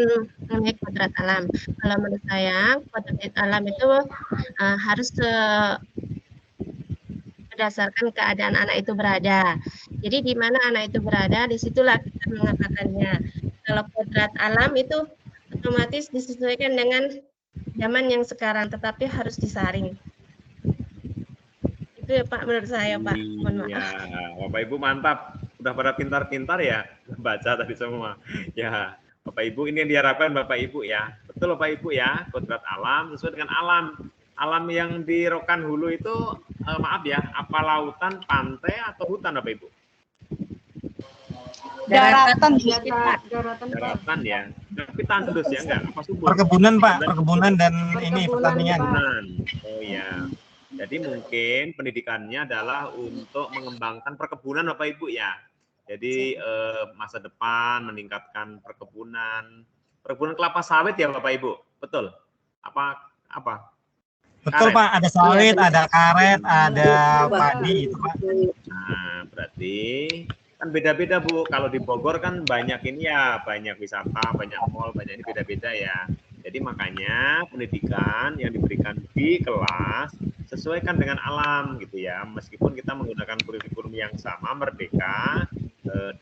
mengenai kodrat alam. Kalau menurut saya, kodrat alam itu harus berdasarkan keadaan anak itu berada. Jadi di mana anak itu berada, disitulah kita mengatakannya. Kalau kodrat alam itu otomatis disesuaikan dengan zaman yang sekarang, tetapi harus disaring. Itu ya Pak, menurut saya Pak. Mohon maaf. Ya, Bapak Ibu mantap. Udah pada pintar-pintar ya, baca tadi semua. Ya, Bapak Ibu ini yang diharapkan Bapak Ibu ya. Betul Bapak Ibu ya, kodrat alam sesuai dengan alam. Alam yang di Rokan Hulu itu, maaf ya, apa lautan, pantai, atau hutan Bapak Ibu? Daratan. Daratan ya. Tapi tandus ya, enggak? Apa subur? Perkebunan Pak, perkebunan dan ini pertanian. Oh iya. Jadi mungkin pendidikannya adalah untuk mengembangkan perkebunan Bapak Ibu ya. Jadi masa depan meningkatkan perkebunan kelapa sawit ya Bapak Ibu. Betul? Apa? Betul Karet. Pak, ada sawit, ada karet, ada padi itu Pak. Nah, berarti kan beda-beda Bu. Kalau di Bogor kan banyak ini ya, banyak wisata, banyak mall, banyak ini beda-beda ya. Jadi makanya pendidikan yang diberikan di kelas sesuaikan dengan alam gitu ya. Meskipun kita menggunakan kurikulum yang sama, merdeka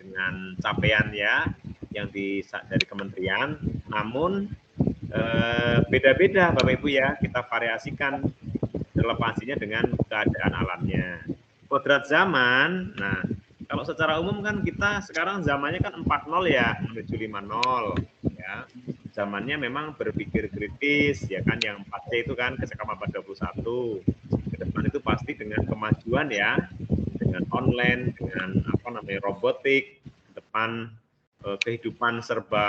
dengan capaian ya yang dari kementerian, namun beda-beda Bapak Ibu ya. Kita variasikan relevansinya dengan keadaan alamnya. Kodrat zaman, nah kalau secara umum kan kita sekarang zamannya kan 4.0 ya, menuju 5.0 ya. Zamannya memang berpikir kritis ya kan, yang 4C itu kan Kesekam abad 21. Ke depan itu pasti dengan kemajuan ya, dengan online, dengan robotik, ke depan kehidupan serba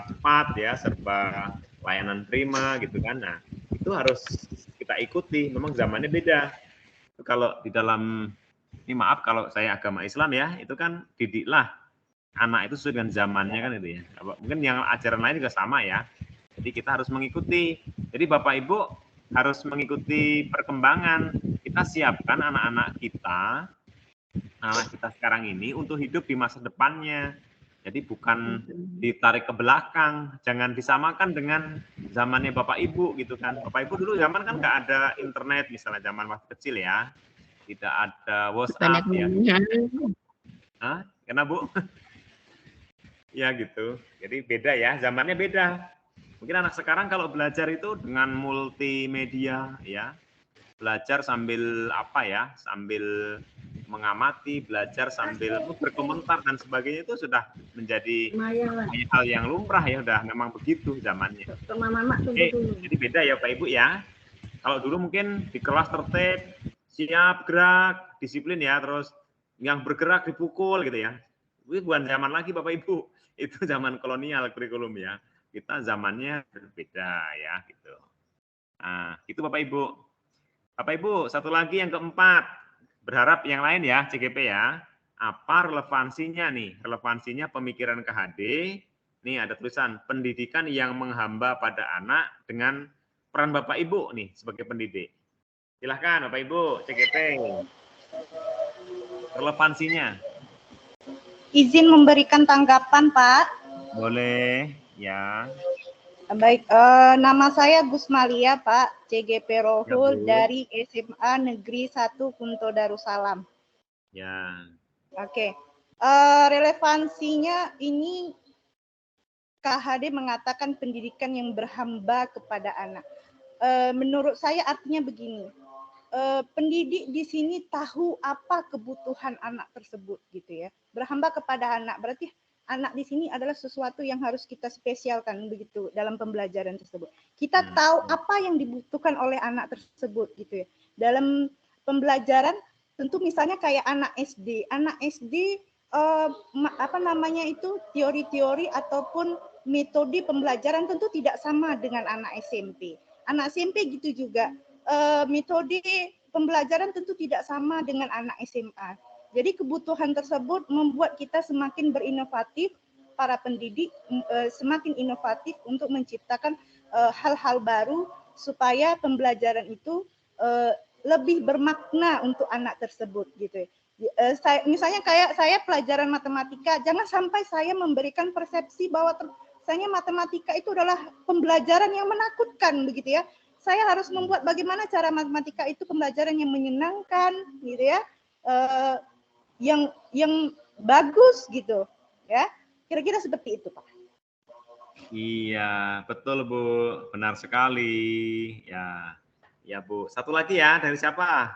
cepat ya, serba layanan prima gitu kan. Nah, itu harus kita ikuti, memang zamannya beda. Kalau di dalam, ini maaf kalau saya agama Islam ya, itu kan didiklah anak itu sesuai dengan zamannya kan itu ya. Mungkin yang ajaran lain juga sama ya. Jadi kita harus mengikuti. Jadi Bapak Ibu harus mengikuti perkembangan. Kita siapkan anak-anak kita sekarang ini untuk hidup di masa depannya. Jadi bukan ditarik ke belakang, jangan disamakan dengan zamannya Bapak Ibu gitu kan. Bapak Ibu dulu zaman kan nggak ada internet, misalnya zaman waktu kecil ya, tidak ada WhatsApp ya. Hah? Kenapa Bu? Ya gitu. Jadi beda ya, zamannya beda. Mungkin anak sekarang kalau belajar itu dengan multimedia ya, belajar sambil sambil mengamati, belajar sambil berkomentar dan sebagainya, itu sudah menjadi hal yang lumrah ya, udah memang begitu zamannya. Jadi beda ya Pak Ibu ya. Kalau dulu mungkin di kelas tertib, siap gerak, disiplin ya, terus yang bergerak dipukul gitu ya. Itu bukan zaman lagi Bapak Ibu, itu zaman kolonial kurikulum ya. Kita zamannya berbeda ya gitu. Nah, itu Bapak Ibu. Bapak Ibu, satu lagi yang keempat, berharap yang lain ya, CGP ya. Apa relevansinya nih? Relevansinya pemikiran KHD. Nih ada tulisan, pendidikan yang menghamba pada anak dengan peran Bapak Ibu nih sebagai pendidik. Silahkan Bapak Ibu, CGP. Relevansinya. Izin memberikan tanggapan, Pak. Boleh, ya. Baik, nama saya Gusmalia, Pak, CGP Rohul dari SMA Negeri 1 Kunto Darussalam. Ya. Oke, relevansinya ini KHD mengatakan pendidikan yang berhamba kepada anak. Menurut saya artinya begini, pendidik di sini tahu apa kebutuhan anak tersebut gitu ya. Berhamba kepada anak berarti anak di sini adalah sesuatu yang harus kita spesialkan begitu dalam pembelajaran tersebut. Kita tahu apa yang dibutuhkan oleh anak tersebut gitu ya. Dalam pembelajaran tentu misalnya kayak anak SD. Anak SD teori-teori ataupun metode pembelajaran tentu tidak sama dengan anak SMP. Anak SMP gitu juga. Metode pembelajaran tentu tidak sama dengan anak SMA. Jadi kebutuhan tersebut membuat kita semakin berinovatif, para pendidik semakin inovatif untuk menciptakan hal-hal baru supaya pembelajaran itu lebih bermakna untuk anak tersebut gitu. Misalnya kayak saya pelajaran matematika, jangan sampai saya memberikan persepsi bahwa misalnya matematika itu adalah pembelajaran yang menakutkan begitu ya. Saya harus membuat bagaimana cara matematika itu pembelajaran yang menyenangkan gitu ya. Yang bagus gitu ya, kira-kira seperti itu Pak. Iya betul Bu, benar sekali ya. Ya Bu, satu lagi ya, dari siapa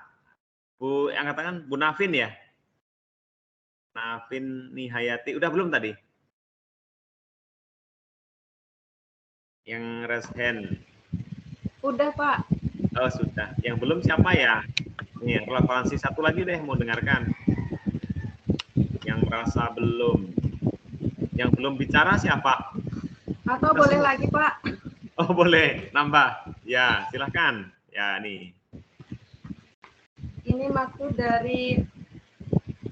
Bu yang katakan? Bu Navin ya, Navin Nihayati, udah belum tadi yang raise hand? Udah Pak. Oh sudah, yang belum siapa ya? Nih relevansi satu lagi deh, mau dengarkan. Yang merasa belum, yang belum bicara siapa? Atau boleh lagi Pak? Oh boleh, nambah. Ya silahkan. Ya nih. ini maksud dari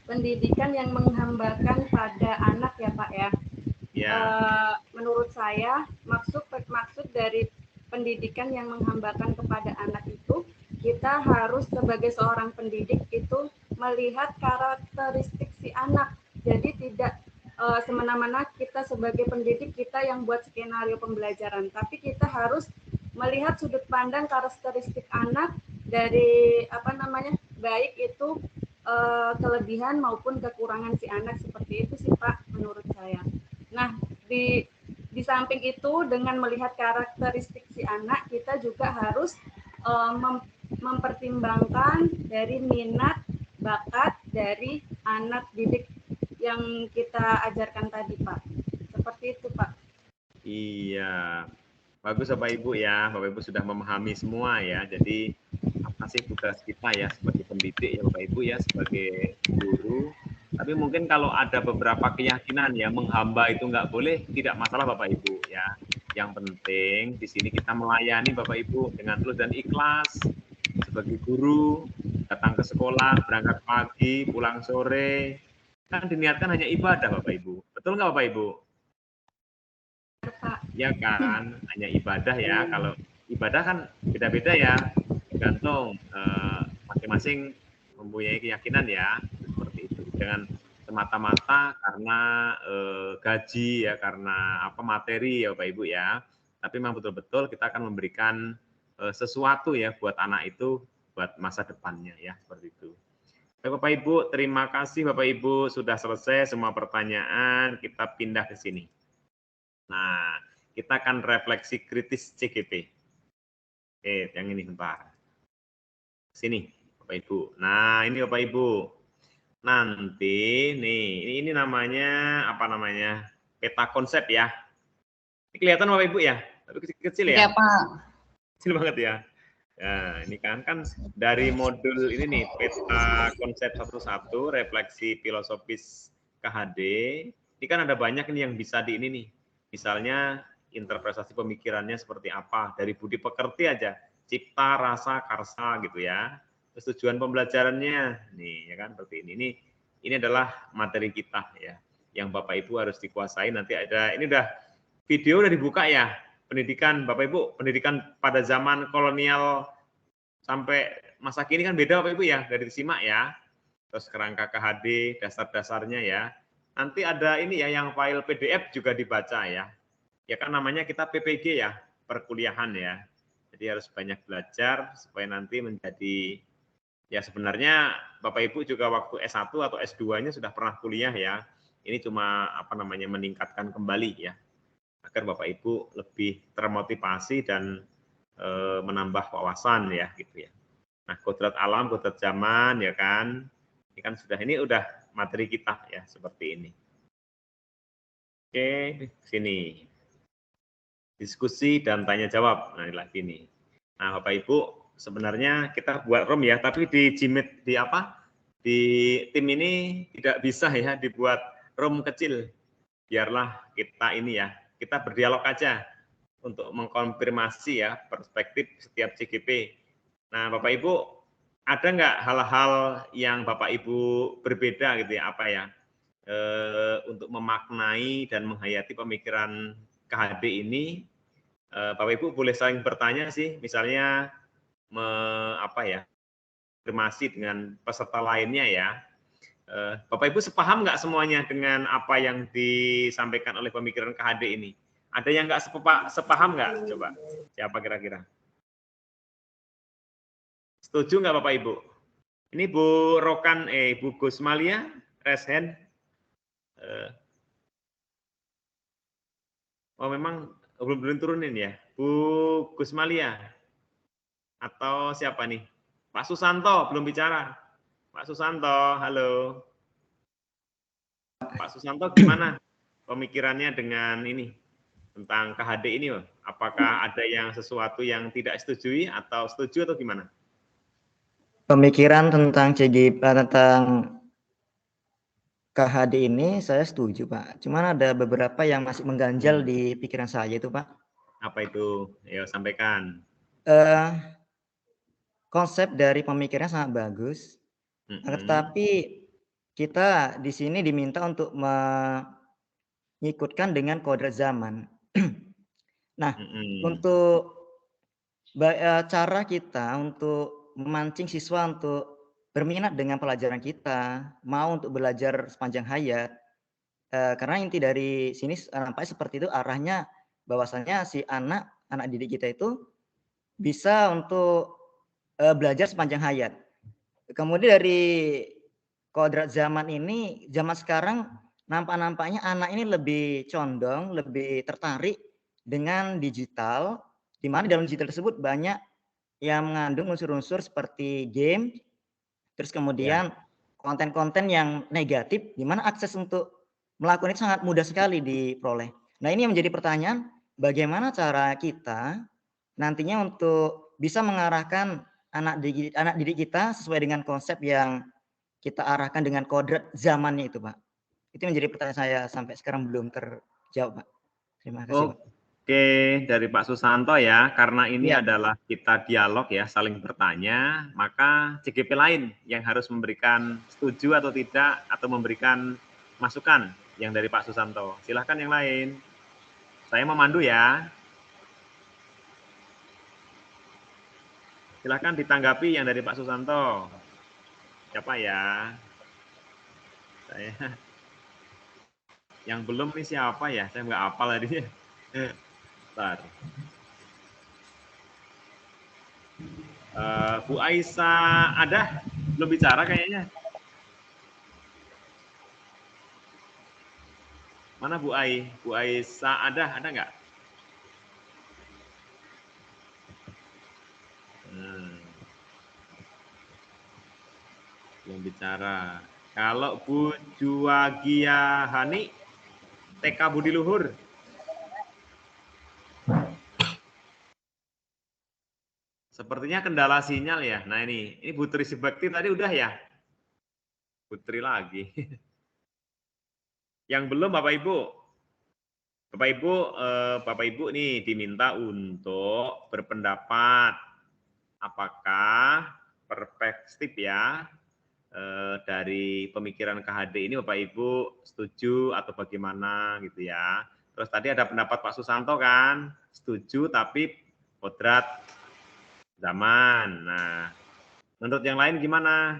pendidikan yang menghambakan pada anak ya Pak ya. Ya. Menurut saya maksud dari pendidikan yang menghambakan kepada anak itu, kita harus sebagai seorang pendidik itu melihat karakteristik si anak. Jadi tidak semena-mena kita sebagai pendidik kita yang buat skenario pembelajaran, tapi kita harus melihat sudut pandang karakteristik anak dari baik itu kelebihan maupun kekurangan si anak, seperti itu sih Pak menurut saya. Nah, di samping itu dengan melihat karakteristik si anak, kita juga harus mempertimbangkan dari minat, bakat dari anak didik yang kita ajarkan tadi Pak. Seperti itu Pak. Iya. Bagus Bapak Ibu ya, Bapak Ibu sudah memahami semua ya. Jadi apa sih tugas kita ya sebagai pendidik ya Bapak Ibu ya, sebagai guru. Tapi mungkin kalau ada beberapa keyakinan ya menghamba itu nggak boleh, tidak masalah Bapak Ibu ya. Yang penting di sini kita melayani Bapak Ibu dengan tulus dan ikhlas sebagai guru, datang ke sekolah, berangkat pagi, pulang sore, kan diniatkan hanya ibadah Bapak Ibu. Betul nggak Bapak Ibu? Ya kan, hanya ibadah ya. Kalau ibadah kan beda-beda ya, tergantung masing-masing mempunyai keyakinan ya, seperti itu. Dengan semata-mata karena gaji ya, karena apa materi ya Bapak Ibu ya. Tapi memang betul-betul kita akan memberikan sesuatu ya buat anak itu, buat masa depannya ya, seperti itu. Bapak Ibu, terima kasih Bapak Ibu sudah selesai semua pertanyaan. Kita pindah ke sini. Nah, kita akan refleksi kritis CGP. Oke, yang ini bentar. Sini, Bapak Ibu. Nah, ini Bapak Ibu. Nanti nih, ini namanya apa namanya? Peta konsep ya. Ini kelihatan Bapak Ibu ya? Tapi kecil-kecil ya? Iya, Pak. Kecil banget ya. Nah, ini kan dari modul ini nih, peta konsep 1.1, refleksi filosofis KHD. Ini kan ada banyak nih yang bisa di ini nih. Misalnya interpretasi pemikirannya seperti apa, dari budi pekerti aja, cipta, rasa, karsa gitu ya. Terus tujuan pembelajarannya, nih ya kan seperti ini. Ini adalah materi kita ya, yang Bapak Ibu harus dikuasai. Nanti ada, ini udah video udah dibuka ya, pendidikan Bapak Ibu, pendidikan pada zaman kolonial sampai masa kini kan beda Bapak Ibu ya, dari disimak ya. Terus kerangka KHD, dasar-dasarnya ya. Nanti ada ini ya, yang file PDF juga dibaca ya. Ya kan namanya kita PPG ya, perkuliahan ya. Jadi harus banyak belajar supaya nanti menjadi, ya sebenarnya Bapak Ibu juga waktu S1 atau S2-nya sudah pernah kuliah ya. Ini cuma apa namanya meningkatkan kembali ya. Agar Bapak Ibu lebih termotivasi dan menambah wawasan ya gitu ya. Nah, kodrat alam, kodrat zaman ya kan. Ini kan sudah, ini udah materi kita ya, seperti ini. Oke, sini. Diskusi dan tanya jawab. Nah, ini lagi nih. Nah, Bapak Ibu, sebenarnya kita buat room ya, tapi di Jimit di apa? Di tim ini tidak bisa ya dibuat room kecil. Biarlah kita ini ya, kita berdialog aja untuk mengkonfirmasi ya perspektif setiap CGP. Nah, Bapak Ibu, ada nggak hal-hal yang Bapak Ibu berbeda gitu ya, apa ya, untuk memaknai dan menghayati pemikiran KHD ini? Bapak Ibu boleh saling bertanya sih, misalnya konfirmasi dengan peserta lainnya ya. Bapak Ibu sepaham nggak semuanya dengan apa yang disampaikan oleh pemikiran KHD ini? Ada yang nggak sepaham nggak? Coba, siapa kira-kira? Setuju nggak Bapak Ibu? Ini Bu Rokan, Bu Gusmalia, raise hand. Oh memang belum turunin ya, Bu Gusmalia atau siapa nih? Pak Susanto belum bicara. Pak Susanto, halo. Pak Susanto gimana pemikirannya dengan ini tentang KHD ini? Apakah ada yang sesuatu yang tidak setujui atau setuju atau gimana? Pemikiran tentang CGP, tentang KHD ini saya setuju Pak. Cuman ada beberapa yang masih mengganjal di pikiran saya itu Pak. Apa itu? Ayo sampaikan. konsep dari pemikirannya sangat bagus, tetapi kita di sini diminta untuk mengikutkan dengan kodrat zaman. Nah, untuk cara kita untuk memancing siswa untuk berminat dengan pelajaran kita, mau untuk belajar sepanjang hayat, karena inti dari sini nampaknya seperti itu arahnya, bahwasanya si anak didik kita itu bisa untuk belajar sepanjang hayat. Kemudian dari kodrat zaman ini, zaman sekarang nampaknya anak ini lebih condong, lebih tertarik dengan digital, di mana dalam digital tersebut banyak yang mengandung unsur-unsur seperti game, terus kemudian konten-konten yang negatif, di mana akses untuk melakukan itu sangat mudah sekali diperoleh. Nah, ini yang menjadi pertanyaan, bagaimana cara kita nantinya untuk bisa mengarahkan anak didik kita sesuai dengan konsep yang kita arahkan dengan kodrat zamannya itu, Pak. Itu menjadi pertanyaan saya sampai sekarang belum terjawab, Pak. Terima kasih, Pak. Oke, dari Pak Susanto ya, karena ini adalah kita dialog ya, saling bertanya, maka CGP lain yang harus memberikan setuju atau tidak, atau memberikan masukan yang dari Pak Susanto. Silahkan yang lain. Saya memandu ya. Silahkan ditanggapi yang dari Pak Susanto. Siapa ya? Saya. Yang belum nih siapa ya? Saya nggak hafal tadi. Bentar. Bu Aisyah ada? Belum bicara kayaknya. Mana Bu Ai? Bu Aisyah ada nggak? Belum bicara. Kalau Bu Juwagia Hani, TK Budi Luhur. Sepertinya kendala sinyal ya. Nah ini Putri Sibakti tadi udah ya? Putri lagi. Yang belum Bapak Ibu. Bapak Ibu nih diminta untuk berpendapat apakah perspektif ya dari pemikiran KHD ini Bapak Ibu setuju atau bagaimana gitu ya. Terus tadi ada pendapat Pak Susanto kan, setuju tapi kodrat zaman. Nah, menurut yang lain gimana?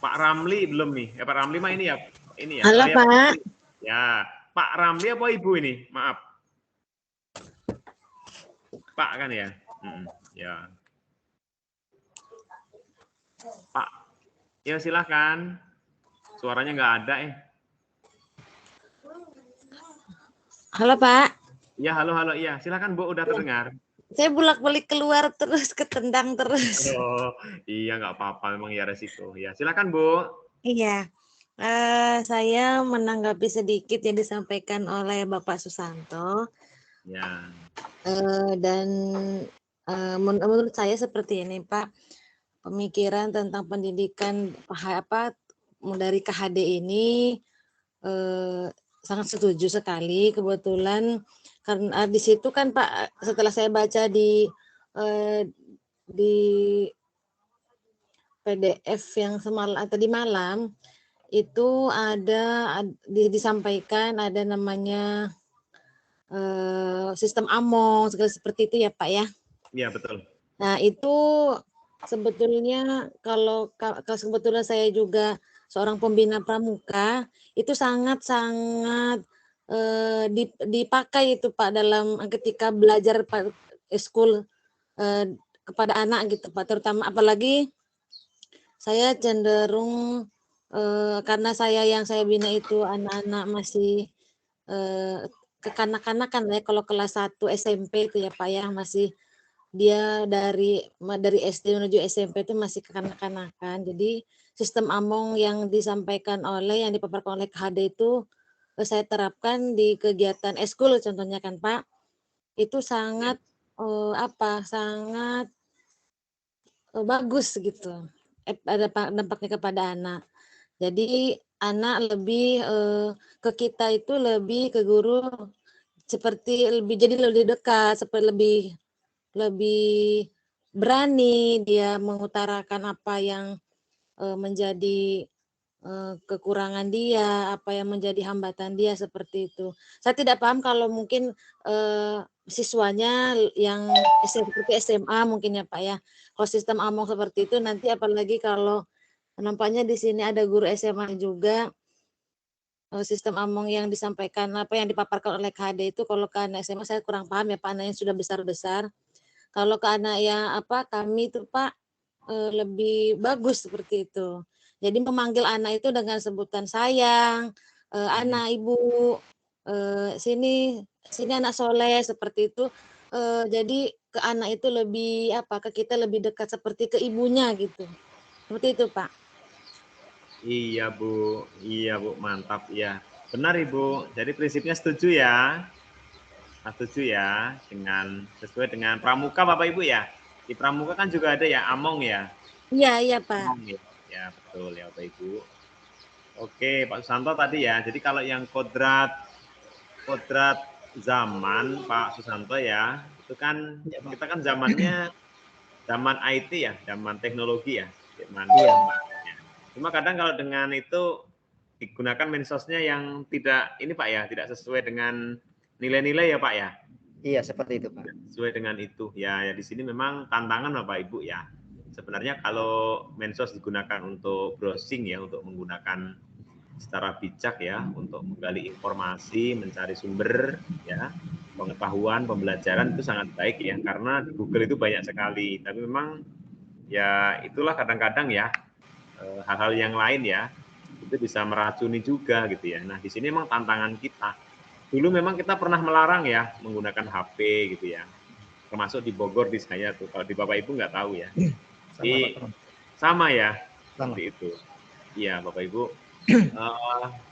Pak Ramli belum nih. Pak Ramli mah ini ya. Halo Pak. Ya, Pak Ramli apa Ibu ini? Maaf. Pak kan ya? Ya. Pak, ya silahkan. Suaranya nggak ada Halo Pak. Ya, halo, iya. Silakan Bu, udah terdengar. Saya bolak-balik keluar terus, ketendang terus. Oh, iya nggak apa-apa, memang ya resiko. Ya, silakan Bu. Iya, saya menanggapi sedikit yang disampaikan oleh Bapak Susanto. Ya. Dan menurut saya seperti ini Pak, pemikiran tentang pendidikan dari KHD ini sangat setuju sekali. Kebetulan karena di situ kan Pak, setelah saya baca di PDF yang tadi malam itu ada disampaikan ada namanya sistem AMONG segala seperti itu ya Pak ya. Iya betul. Nah itu sebetulnya kalau kebetulan saya juga seorang pembina pramuka, itu sangat-sangat dipakai itu Pak dalam ketika belajar school kepada anak gitu Pak, terutama apalagi saya cenderung karena yang saya bina itu anak-anak masih kekanak-kanakan ya, kalau kelas 1 SMP itu ya Pak ya, masih dia dari SD menuju SMP itu masih kekanak-kanakan. Jadi sistem AMONG yang disampaikan yang dipaparkan oleh KHD itu saya terapkan di kegiatan eskul contohnya kan Pak. Itu sangat sangat bagus gitu. Ada dampaknya kepada anak. Jadi anak lebih ke kita itu lebih ke guru seperti jadi lebih dekat, seperti lebih lebih berani, dia mengutarakan apa yang menjadi kekurangan dia, apa yang menjadi hambatan dia, seperti itu. Saya tidak paham kalau mungkin siswanya yang seperti SMA mungkin ya Pak ya. Kalau sistem Among seperti itu nanti apalagi kalau nampaknya di sini ada guru SMA juga, sistem Among yang disampaikan, apa yang dipaparkan oleh KHD itu kalau ke anak SMA saya kurang paham ya Pak, anak yang sudah besar-besar. Kalau ke anak yang kami itu Pak lebih bagus seperti itu. Jadi memanggil anak itu dengan sebutan sayang, anak ibu, sini anak soleh seperti itu. Jadi ke anak itu lebih ke kita lebih dekat seperti ke ibunya gitu. Seperti itu Pak. Iya Bu, mantap ya. Benar Ibu. Jadi prinsipnya setuju ya. Setuju ya dengan sesuai dengan pramuka Bapak Ibu ya. Di pramuka kan juga ada ya Among ya. Iya Pak. Among ya. Ya betul ya Bapak Ibu. Oke Pak Susanto tadi ya. Jadi kalau yang kodrat zaman Pak Susanto ya, itu kan kita kan zamannya zaman IT ya, zaman teknologi ya. Cuma kadang kalau dengan itu digunakan mensosnya yang tidak ini Pak ya, tidak sesuai dengan nilai-nilai ya Pak ya. Iya, seperti itu Pak. Sesuai dengan itu. Ya di sini memang tantangan Bapak Ibu ya. Sebenarnya kalau mensos digunakan untuk browsing ya, untuk menggunakan secara bijak ya, untuk menggali informasi, mencari sumber ya, pengetahuan, pembelajaran itu sangat baik ya, karena di Google itu banyak sekali. Tapi memang ya itulah kadang-kadang ya hal-hal yang lain ya itu bisa meracuni juga gitu ya. Nah di sini memang tantangan kita. Dulu memang kita pernah melarang ya menggunakan HP gitu ya. Termasuk di Bogor di saya tuh. Kalau di Bapak Ibu nggak tahu ya. Sama ya. Seperti itu. Iya Bapak Ibu.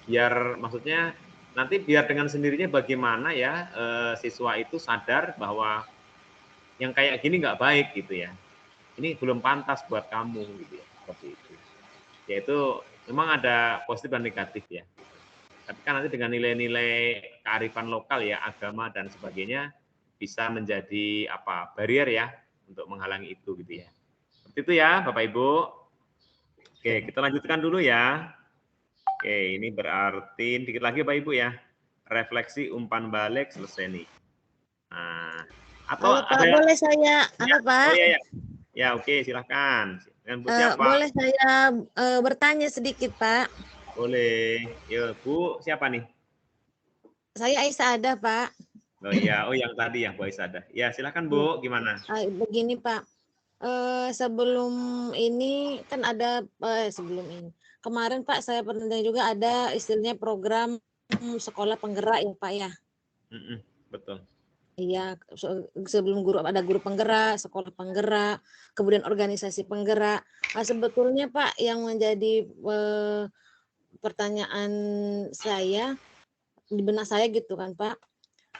Biar maksudnya nanti biar dengan sendirinya bagaimana ya siswa itu sadar bahwa yang kayak gini nggak baik gitu ya. Ini belum pantas buat kamu gitu ya. Seperti itu. Yaitu memang ada positif dan negatif ya. Tapi kan nanti dengan nilai-nilai kearifan lokal ya, agama dan sebagainya bisa menjadi barrier ya untuk menghalangi itu gitu ya. Seperti itu ya Bapak Ibu. Oke, kita lanjutkan dulu ya. Oke, ini berarti dikit lagi Bapak Ibu ya. Refleksi umpan balik selesai nih. Nah, atau Pak, boleh saya Pak? Oh iya ya. Ya, oke, silahkan. Dengan Bu siapa? Boleh saya bertanya sedikit, Pak? Boleh. Yuk, Bu, siapa nih? Saya Aisyah ada, Pak. Oh iya, yang tadi ya, Bu Aisyah ada. Ya, silahkan Bu, gimana? Begini, Pak. Sebelum ini kan ada sebelum ini. Kemarin Pak saya pernah juga ada istilahnya program sekolah penggerak ya, Pak ya. Betul. Iya, sebelum ada guru penggerak, sekolah penggerak, kemudian organisasi penggerak. Nah, sebetulnya Pak yang menjadi pertanyaan saya di benak saya gitu kan Pak.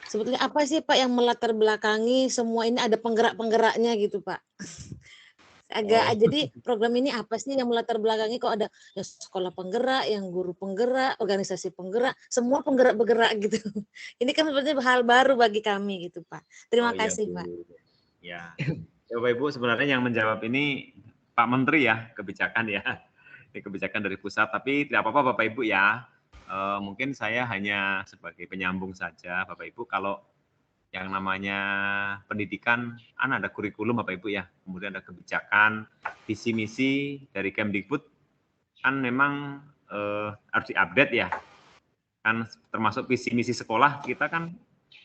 Sebetulnya apa sih Pak yang melatar belakangi semua ini ada penggerak-penggeraknya gitu Pak? Jadi program ini apa sih yang melatar belakangi kok ada yang sekolah penggerak, yang guru penggerak, organisasi penggerak, semua penggerak-penggerak gitu. Ini kan sebenarnya hal baru bagi kami gitu Pak. Terima kasih Pak. Ya, Bapak Ibu sebenarnya yang menjawab ini Pak Menteri ya, kebijakan ya. Ini kebijakan dari pusat, tapi tidak apa-apa Bapak Ibu ya. Mungkin saya hanya sebagai penyambung saja Bapak Ibu. Kalau yang namanya pendidikan, ada kurikulum Bapak Ibu ya, kemudian ada kebijakan, visi misi dari Kemdikbud, kan memang harus diupdate ya, kan termasuk visi misi sekolah kita kan,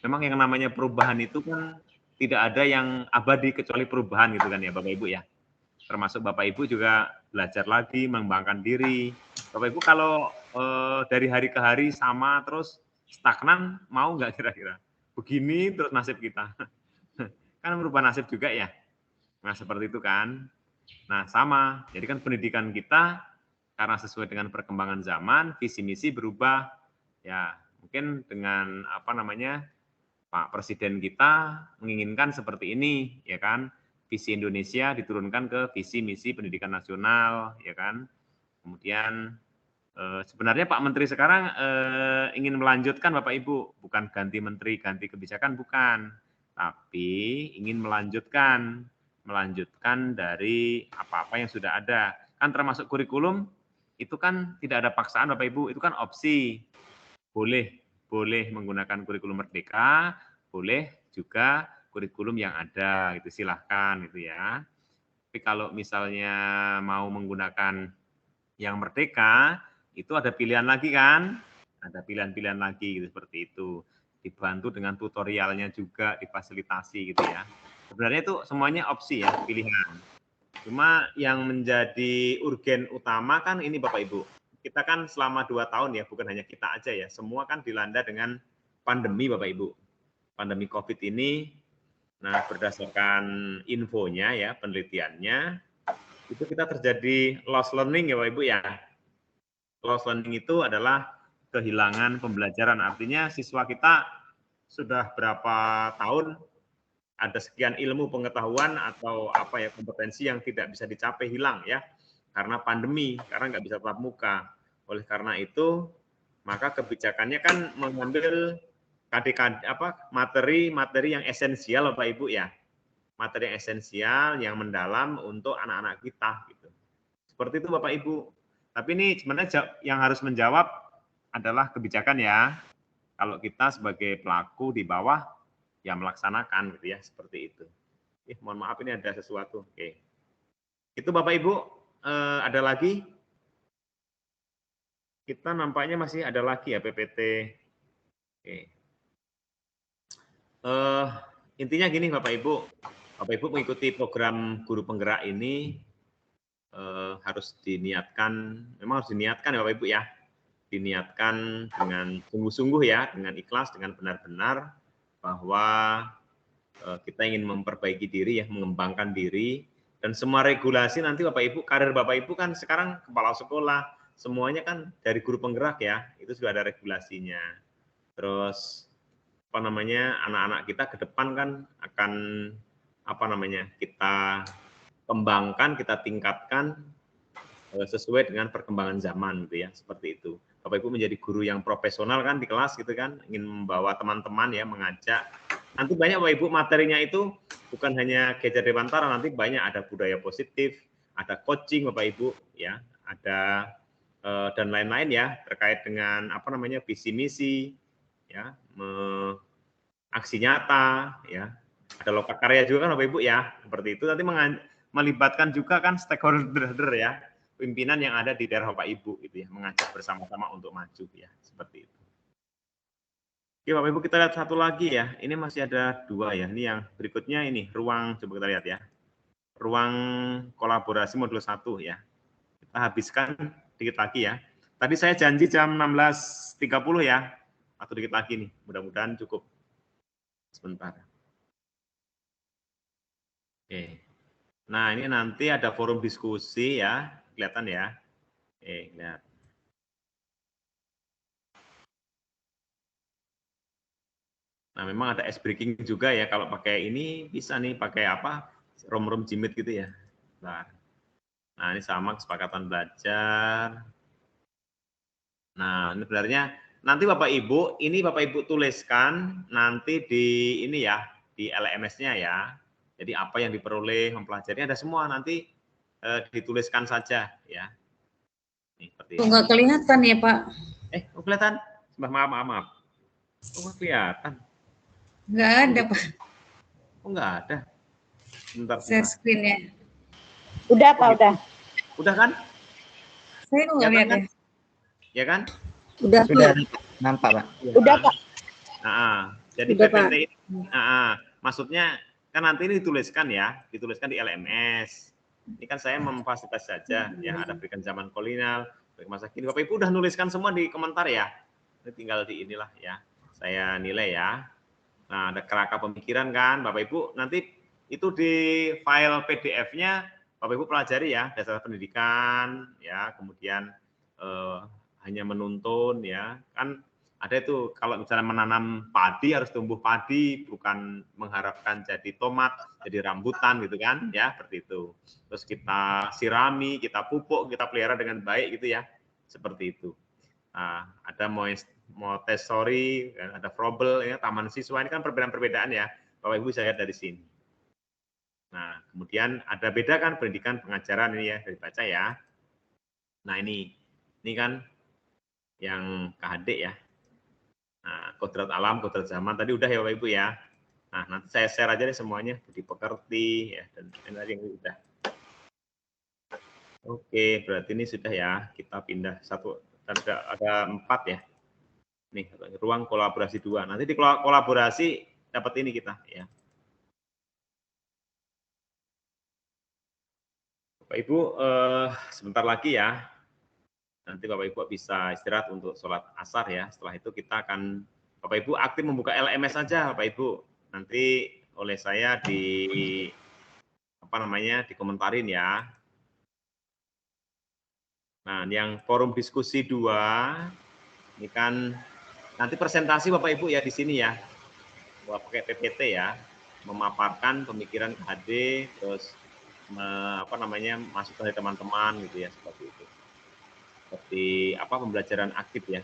memang yang namanya perubahan itu kan tidak ada yang abadi kecuali perubahan gitu kan ya Bapak Ibu ya, termasuk Bapak Ibu juga belajar lagi, mengembangkan diri. Bapak Ibu kalau dari hari ke hari sama terus stagnan, mau nggak kira-kira? Begini terus nasib kita. Kan merubah nasib juga ya. Nah, seperti itu kan. Nah, sama. Jadi kan pendidikan kita karena sesuai dengan perkembangan zaman, visi misi berubah. Ya, mungkin dengan Pak Presiden kita menginginkan seperti ini, ya kan. Visi Indonesia diturunkan ke visi misi pendidikan nasional, ya kan. Kemudian sebenarnya Pak Menteri sekarang ingin melanjutkan Bapak Ibu, bukan ganti menteri, ganti kebijakan, bukan. tapi ingin melanjutkan dari apa-apa yang sudah ada. Kan termasuk kurikulum itu kan tidak ada paksaan Bapak Ibu, itu kan opsi. Boleh menggunakan kurikulum Merdeka, boleh juga kurikulum yang ada, itu silahkan gitu ya. Tapi kalau misalnya mau menggunakan yang Merdeka, itu ada pilihan lagi kan? Ada pilihan-pilihan lagi gitu, seperti itu. Dibantu dengan tutorialnya juga, difasilitasi gitu ya. Sebenarnya itu semuanya opsi ya, pilihan. Cuma yang menjadi urgen utama kan ini Bapak Ibu. Kita kan selama 2 tahun ya, bukan hanya kita aja ya, semua kan dilanda dengan pandemi Bapak Ibu. Pandemi COVID ini, nah berdasarkan infonya ya, penelitiannya, itu kita terjadi loss learning ya Bapak Ibu ya. Loss learning itu adalah kehilangan pembelajaran, artinya siswa kita sudah berapa tahun ada sekian ilmu pengetahuan atau apa ya kompetensi yang tidak bisa dicapai, hilang ya karena pandemi, karena nggak bisa tatap muka. Oleh karena itu maka kebijakannya kan mengambil materi yang esensial Bapak Ibu ya, materi yang esensial yang mendalam untuk anak-anak kita gitu. Seperti itu Bapak Ibu. Tapi ini sebenarnya yang harus menjawab adalah kebijakan ya. Kalau kita sebagai pelaku di bawah ya melaksanakan gitu ya, seperti itu. Mohon maaf ini ada sesuatu. Oke. Itu Bapak Ibu, ada lagi? Kita nampaknya masih ada lagi ya PPT. Oke. Intinya gini Bapak Ibu mengikuti program guru penggerak ini harus diniatkan, memang harus diniatkan ya Bapak Ibu ya. Diniatkan dengan sungguh-sungguh ya, dengan ikhlas, dengan benar-benar bahwa kita ingin memperbaiki diri ya, mengembangkan diri, dan semua regulasi nanti Bapak Ibu, karir Bapak Ibu kan sekarang kepala sekolah, semuanya kan dari guru penggerak ya, itu sudah ada regulasinya. Terus apa namanya, anak-anak kita ke depan kan akan apa namanya, kita kembangkan, kita tingkatkan sesuai dengan perkembangan zaman gitu ya, seperti itu. Bapak Ibu menjadi guru yang profesional kan di kelas gitu kan, ingin membawa teman-teman ya, mengajak. Nanti banyak Bapak Ibu materinya itu bukan hanya Gadget Dewantara, nanti banyak ada budaya positif, ada coaching Bapak Ibu ya, ada dan lain-lain ya terkait dengan apa namanya visi misi ya, aksi nyata ya. Ada lokakarya juga kan Bapak Ibu ya, seperti itu. Nanti melibatkan juga kan stakeholder ya, pimpinan yang ada di daerah Bapak Ibu gitu ya, mengajak bersama-sama untuk maju ya, seperti itu. Oke Bapak Ibu, kita lihat satu lagi ya. Ini masih ada 2 ya. Ini yang berikutnya ini ruang, coba kita lihat ya. Ruang kolaborasi modul 1 ya. Kita habiskan dikit lagi ya. Tadi saya janji jam 16.30 ya. Atau dikit lagi nih. Mudah-mudahan cukup. Sebentar. Oke. Nah, ini nanti ada forum diskusi ya. Kelihatan ya. Oke, lihat. Nah, memang ada ice breaking juga ya, kalau pakai ini bisa nih, pakai apa, rom-rom jimit gitu ya. Nah, ini sama kesepakatan belajar. Nah, ini sebenarnya nanti Bapak Ibu, ini Bapak Ibu tuliskan nanti di ini ya, di LMS-nya ya. Jadi apa yang diperoleh, mempelajari ada semua, nanti dituliskan saja ya. Nih, seperti ini. Enggak kelihatan ya Pak? Oh kelihatan? Maaf. Oh kelihatan. Enggak ada Pak. Oh enggak ada. Bentar. Share screen-nya. Udah Pak, udah. Udah kan? Saya kok nggak lihat ya. Ya kan? Sudah nampak Pak. Udah Pak. Jadi Udah, PPT ini, maksudnya kan nanti ini dituliskan ya, dituliskan di LMS. Ini kan saya memfasilitasi saja, ya ada berikan zaman kolonial, masa kini. Bapak Ibu udah nuliskan semua di komentar ya. Ini tinggal di inilah ya, saya nilai ya. Nah ada kerangka pemikiran kan, Bapak Ibu nanti itu di file PDF-nya Bapak Ibu pelajari ya, dasar pendidikan ya, kemudian hanya menuntun ya, kan ada itu kalau misalnya menanam padi harus tumbuh padi, bukan mengharapkan jadi tomat, jadi rambutan gitu kan ya, seperti itu. Terus kita sirami, kita pupuk, kita pelihara dengan baik gitu ya, seperti itu. Nah, ada Montessori, ada Froebel ya, taman siswa, ini kan perbedaan-perbedaan ya. Bapak Ibu saya lihat dari sini. Nah, kemudian ada beda kan pendidikan pengajaran ini ya, dari baca ya. Nah, ini kan yang KHD ya. Nah, kodrat alam, kodrat zaman tadi udah ya Bapak Ibu ya. Nah, nanti saya share aja deh semuanya, budi pekerti ya, dan tadi yang udah. Oke, berarti ini sudah ya. Kita pindah satu, ada 4 ya. Nih, ruang kolaborasi 2. Nanti di kolaborasi dapat ini kita ya. Bapak Ibu, sebentar lagi ya. Nanti Bapak Ibu bisa istirahat untuk sholat asar ya. Setelah itu kita akan, Bapak Ibu aktif membuka LMS saja Bapak Ibu. Nanti oleh saya dikomentarin ya. Nah, yang forum diskusi 2 ini kan nanti presentasi Bapak Ibu ya di sini ya. Pakai PPT ya, memaparkan pemikiran KHD, terus masukan dari teman-teman gitu ya, seperti itu. Seperti pembelajaran aktif ya.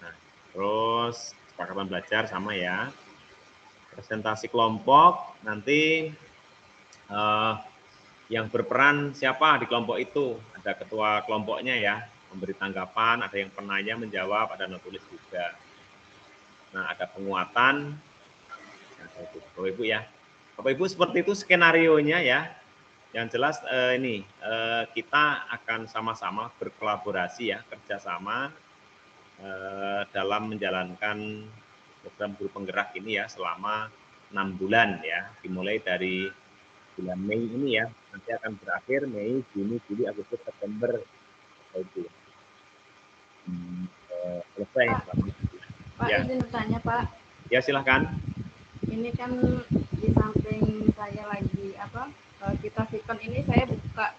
Nah, terus kesepakatan belajar sama ya. Presentasi kelompok nanti yang berperan siapa di kelompok itu, ada ketua kelompoknya ya, memberi tanggapan, ada yang penanya menjawab, ada nulis juga. Nah, ada penguatan, Bapak Ibu ya. Bapak Ibu seperti itu skenarionya ya. Yang jelas kita akan sama-sama berkolaborasi ya, kerjasama dalam menjalankan program guru penggerak ini ya selama 6 bulan ya, dimulai dari bulan Mei ini ya, nanti akan berakhir Mei, Juni, Juli, Agustus, September. Itu. Selesai. Pak, Ya. izin bertanya Pak. Ya silahkan. Ini kan di samping saya lagi kita Vicon ini saya buka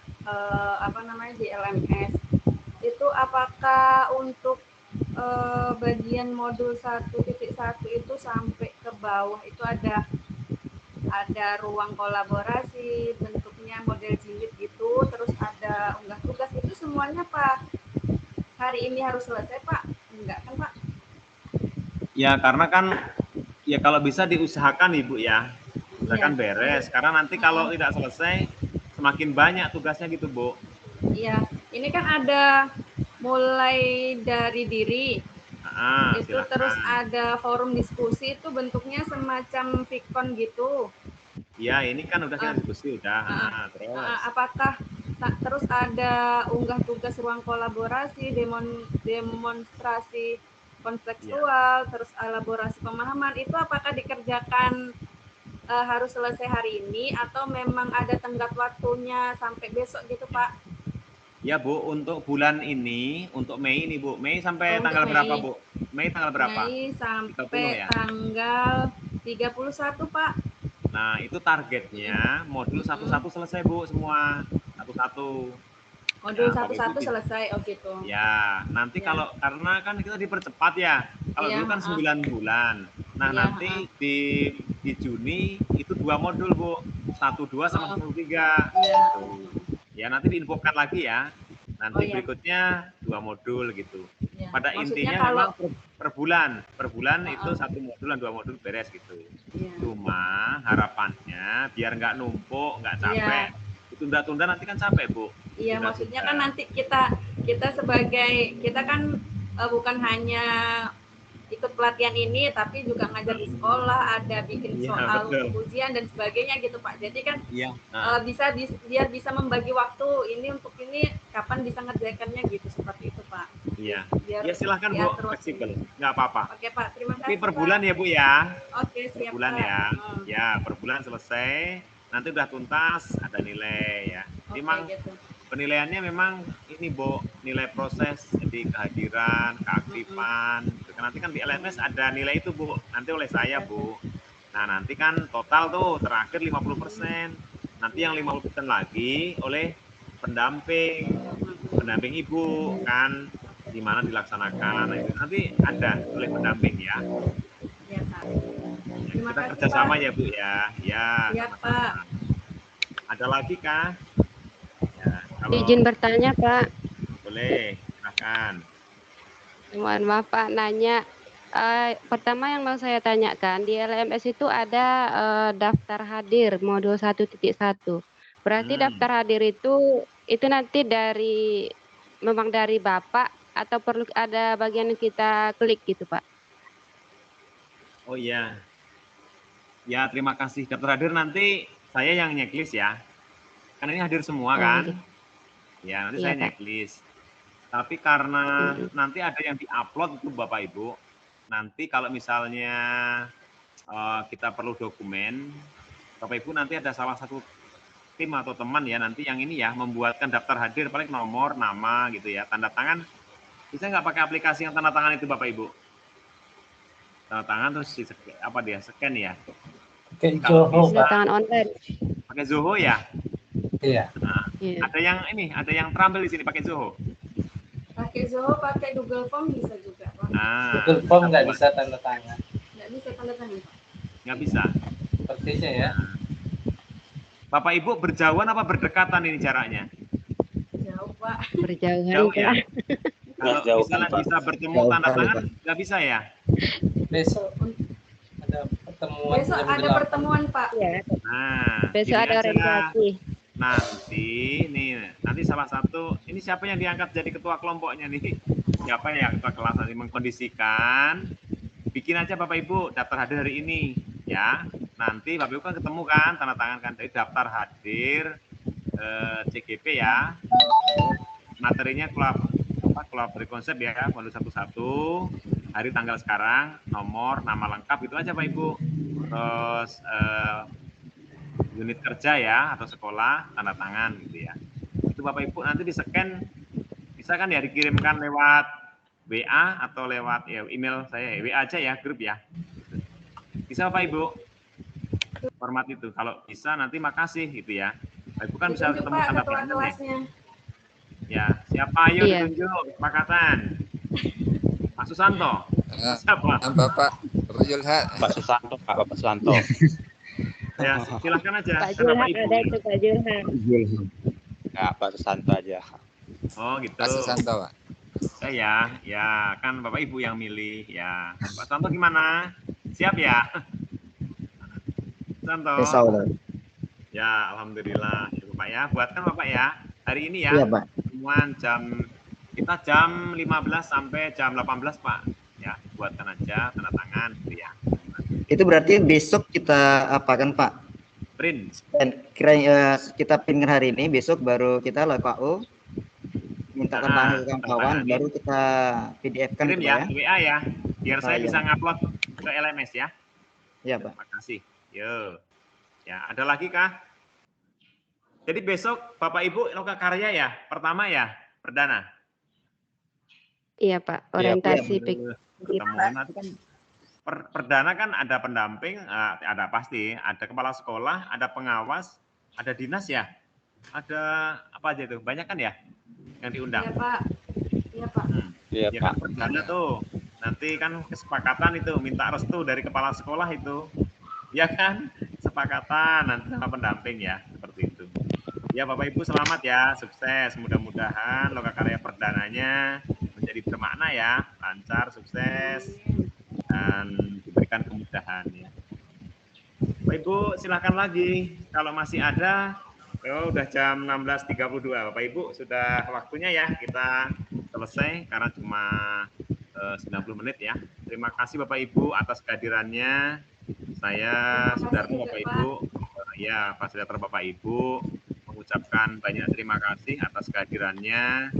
di LMS. Itu apakah untuk bagian modul 1.1 itu sampai ke bawah itu ada ruang kolaborasi, bentuknya model jilid gitu, terus ada unggah tugas, itu semuanya Pak hari ini harus selesai Pak? Enggak kan Pak? Ya karena kan ya kalau bisa diusahakan Ibu ya, usahakan beres, karena nanti kalau tidak selesai semakin banyak tugasnya gitu Bu. Iya, ini kan ada mulai dari diri, itu silakan. terus ada forum diskusi, itu bentuknya semacam Vicon gitu. Iya, ini kan udah kita diskusi udah. Terus. Apakah terus ada unggah tugas ruang kolaborasi, demonstrasi kontekstual, terus elaborasi pemahaman, itu apakah dikerjakan harus selesai hari ini atau memang ada tenggat waktunya sampai besok gitu Pak? Ya Bu, untuk bulan ini, untuk Mei ini Bu, Mei sampai tanggal berapa Bu? Mei tanggal berapa? Mei sampai 30, ya? tanggal 31 Pak. Nah itu targetnya modul satu-satu selesai Bu semua, satu-satu. Modul satu-satu selesai, oh gitu. Ya, nanti kalau karena kan kita dipercepat ya. Kalau dulu kan 9 bulan. Nah, nanti di Juni itu 2 modul, Bu. 1, 2 sama 1, 3. Ya, nanti diinfokan lagi ya. Nanti berikutnya 2 modul gitu. Pada intinya memang per bulan itu 1 modul dan 2 modul beres gitu. Cuma harapannya biar nggak numpuk, nggak capek. Tunda-tunda nanti kan capek Bu. Iya, maksudnya kan nanti kita kan bukan hanya ikut pelatihan ini, tapi juga ngajar di sekolah, ada bikin soal ujian dan sebagainya gitu Pak. Jadi kan biar bisa membagi waktu ini untuk ini, kapan bisa ngerjakannya gitu, seperti itu Pak. Iya. Ya silahkan Bu, fleksibel, nggak apa-apa. Oke Pak, terima kasih. Tapi per bulan ya Bu ya. Oke, siap per bulan Pak. Ya. Ya, per bulan selesai. Nanti udah tuntas, ada nilai ya. Memang penilaiannya memang ini Bu, nilai proses, jadi kehadiran, keaktifan. Nanti kan di LMS ada nilai itu Bu, nanti oleh saya Bu. Nah nanti kan total tuh terakhir 50%. Nanti yang 50% lagi oleh pendamping Ibu kan, di mana dilaksanakan. Nanti ada oleh pendamping ya. Ya Pak. Terima Kita kasih, kerjasama Pak. Ya Bu ya. Ya. Ya Pak. Ada lagi kah? Ya, kalau... Izin bertanya Pak. Boleh, silakan. Mohon maaf Pak, nanya Pertama yang mau saya tanyakan, di LMS itu ada daftar hadir modul 1.1. Berarti daftar hadir itu nanti memang dari Bapak atau perlu ada bagian yang kita klik gitu, Pak? Oh iya. Ya, terima kasih. Daftar hadir nanti saya yang checklist ya. Kan ini hadir semua kan? Gitu. Ya, nanti Iya, saya Pak. checklist. Tapi karena nanti ada yang di-upload itu Bapak Ibu. Nanti kalau misalnya kita perlu dokumen, Bapak Ibu nanti ada salah satu tim atau teman ya nanti yang ini ya membuatkan daftar hadir paling nomor, nama gitu ya, tanda tangan. Bisa nggak pakai aplikasi yang tanda tangan itu Bapak Ibu? Tanda tangan terus apa dia scan ya? Pakai Zoho, Tanda Pak. tangan online. Pakai Zoho ya? Iya. Nah, ada yang ini, ada yang terampil di sini pakai Zoho. Pakai Zoho, pakai Google Form bisa juga, Pak. Nah, Google Form nggak bisa tanda tangan. Nggak bisa tanda tangan, Pak. Nggak bisa. Sepertinya ya. Bapak Ibu berjauhan apa berdekatan ini jaraknya? Jauh, Pak. Berjauhan, Jauh ya. Pak. Kalau Jauh, misalnya Pak. bisa bertemu tanda tangan, nggak bisa ya? Besok ada pertemuan Besok jam ada 8. pertemuan, Pak. Ya. Nah, Besok gini ada aja. orientasi. Nanti salah satu, ini siapa yang diangkat jadi ketua kelompoknya nih? Siapa yang ketua kelas nanti mengkondisikan, bikin aja Bapak Ibu daftar hadir hari ini, ya. Nanti Bapak Ibu kan ketemu kan, tanda tangan kan, jadi daftar hadir CGP ya. Materinya kolaborasi konsep ya, modul 11, hari tanggal sekarang, nomor, nama lengkap, itu aja Pak Ibu. Terus unit kerja ya atau sekolah tanda tangan gitu ya. Itu Bapak Ibu nanti di scan, bisa kan ya dikirimkan lewat WA atau lewat ya email saya, WA aja ya, grup ya. Bisa Bapak Ibu format itu. Kalau bisa nanti makasih gitu ya. Bapak Ibu kan bisa ketemu tanda tangan ya. Ya, siapa ayo ditunjuk kesepakatan. Pak Susanto. Siapa? Bapak Julhat. Pak Susanto, Pak Susanto. Ya, silahkan aja. Pak Julhat ada itu Pak Julhat. Ya, Pak Susanto aja. Oh gitu. Pak Susanto, Pak. Ya, kan Bapak Ibu yang milih ya. Pak Susanto gimana? Siap ya? Susanto. Ya, alhamdulillah. Ya, Bapak ya, buatkan Bapak ya. Hari ini ya. Iya, Pak. Pertemuan kita jam 15 sampai jam 18, Pak. Ya, buatkan aja tanda tangan gitu ya. Itu berarti besok kita apakan Pak? Print. Dan kita print hari ini, besok baru kita LKO minta tanda tangan kawan, baru kita PDF-kan kirim gitu, ya, WA ya, biar saya iya. bisa ngupload ke LMS ya. Iya Pak. Terima kasih. Yo. Ya, ada lagi kah? Jadi besok Bapak Ibu Lokakarya ya, pertama ya, perdana. Iya Pak, orientasi Pertemuan nanti kan perdana kan ada pendamping, ada pasti, ada kepala sekolah, ada pengawas, ada dinas ya, ada apa aja itu, banyak kan ya yang diundang. Iya Pak. Iya Pak. Iya Ya kan perdana tuh, nanti kan kesepakatan itu minta restu dari kepala sekolah itu, ya kan, kesepakatan nanti sama pendamping ya, seperti itu. Ya Bapak Ibu selamat ya, sukses, mudah-mudahan Lokakarya perdananya menjadi bermakna ya, lancar, sukses, dan diberikan kemudahan ya. Bapak Ibu silakan lagi kalau masih ada. Oh, udah jam 16.32 Bapak Ibu sudah waktunya ya kita selesai karena cuma 90 menit ya. Terima kasih Bapak Ibu atas kehadirannya. Saya Sudarno Bapak Ibu ya fasilitator Bapak Ibu mengucapkan banyak terima kasih atas kehadirannya.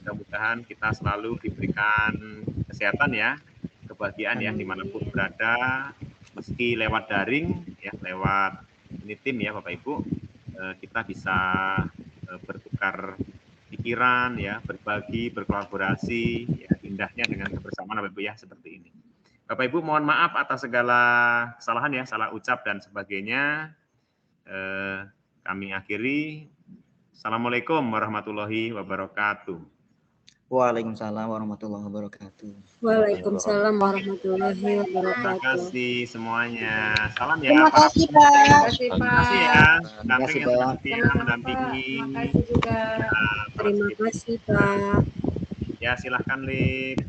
Mudah-mudahan kita selalu diberikan kesehatan ya, kebahagiaan ya dimanapun berada, meski lewat daring ya, lewat ini tim ya Bapak Ibu, kita bisa bertukar pikiran ya, berbagi, berkolaborasi ya, indahnya dengan kebersamaan Bapak Ibu ya, seperti ini. Bapak Ibu mohon maaf atas segala kesalahan ya, salah ucap dan sebagainya. Kami akhiri. Assalamualaikum warahmatullahi wabarakatuh. Waalaikumsalam warahmatullahi wabarakatuh. Waalaikumsalam warahmatullahi Terima wabarakatuh. kasih semuanya. Salam ya. Terima kasih, Pak. Terima kasih ya. Terima kasih, Pendamping Pak. yang mendampingi. Terima kasih juga. Terima kasih, Pak. Ya silahkan Lip.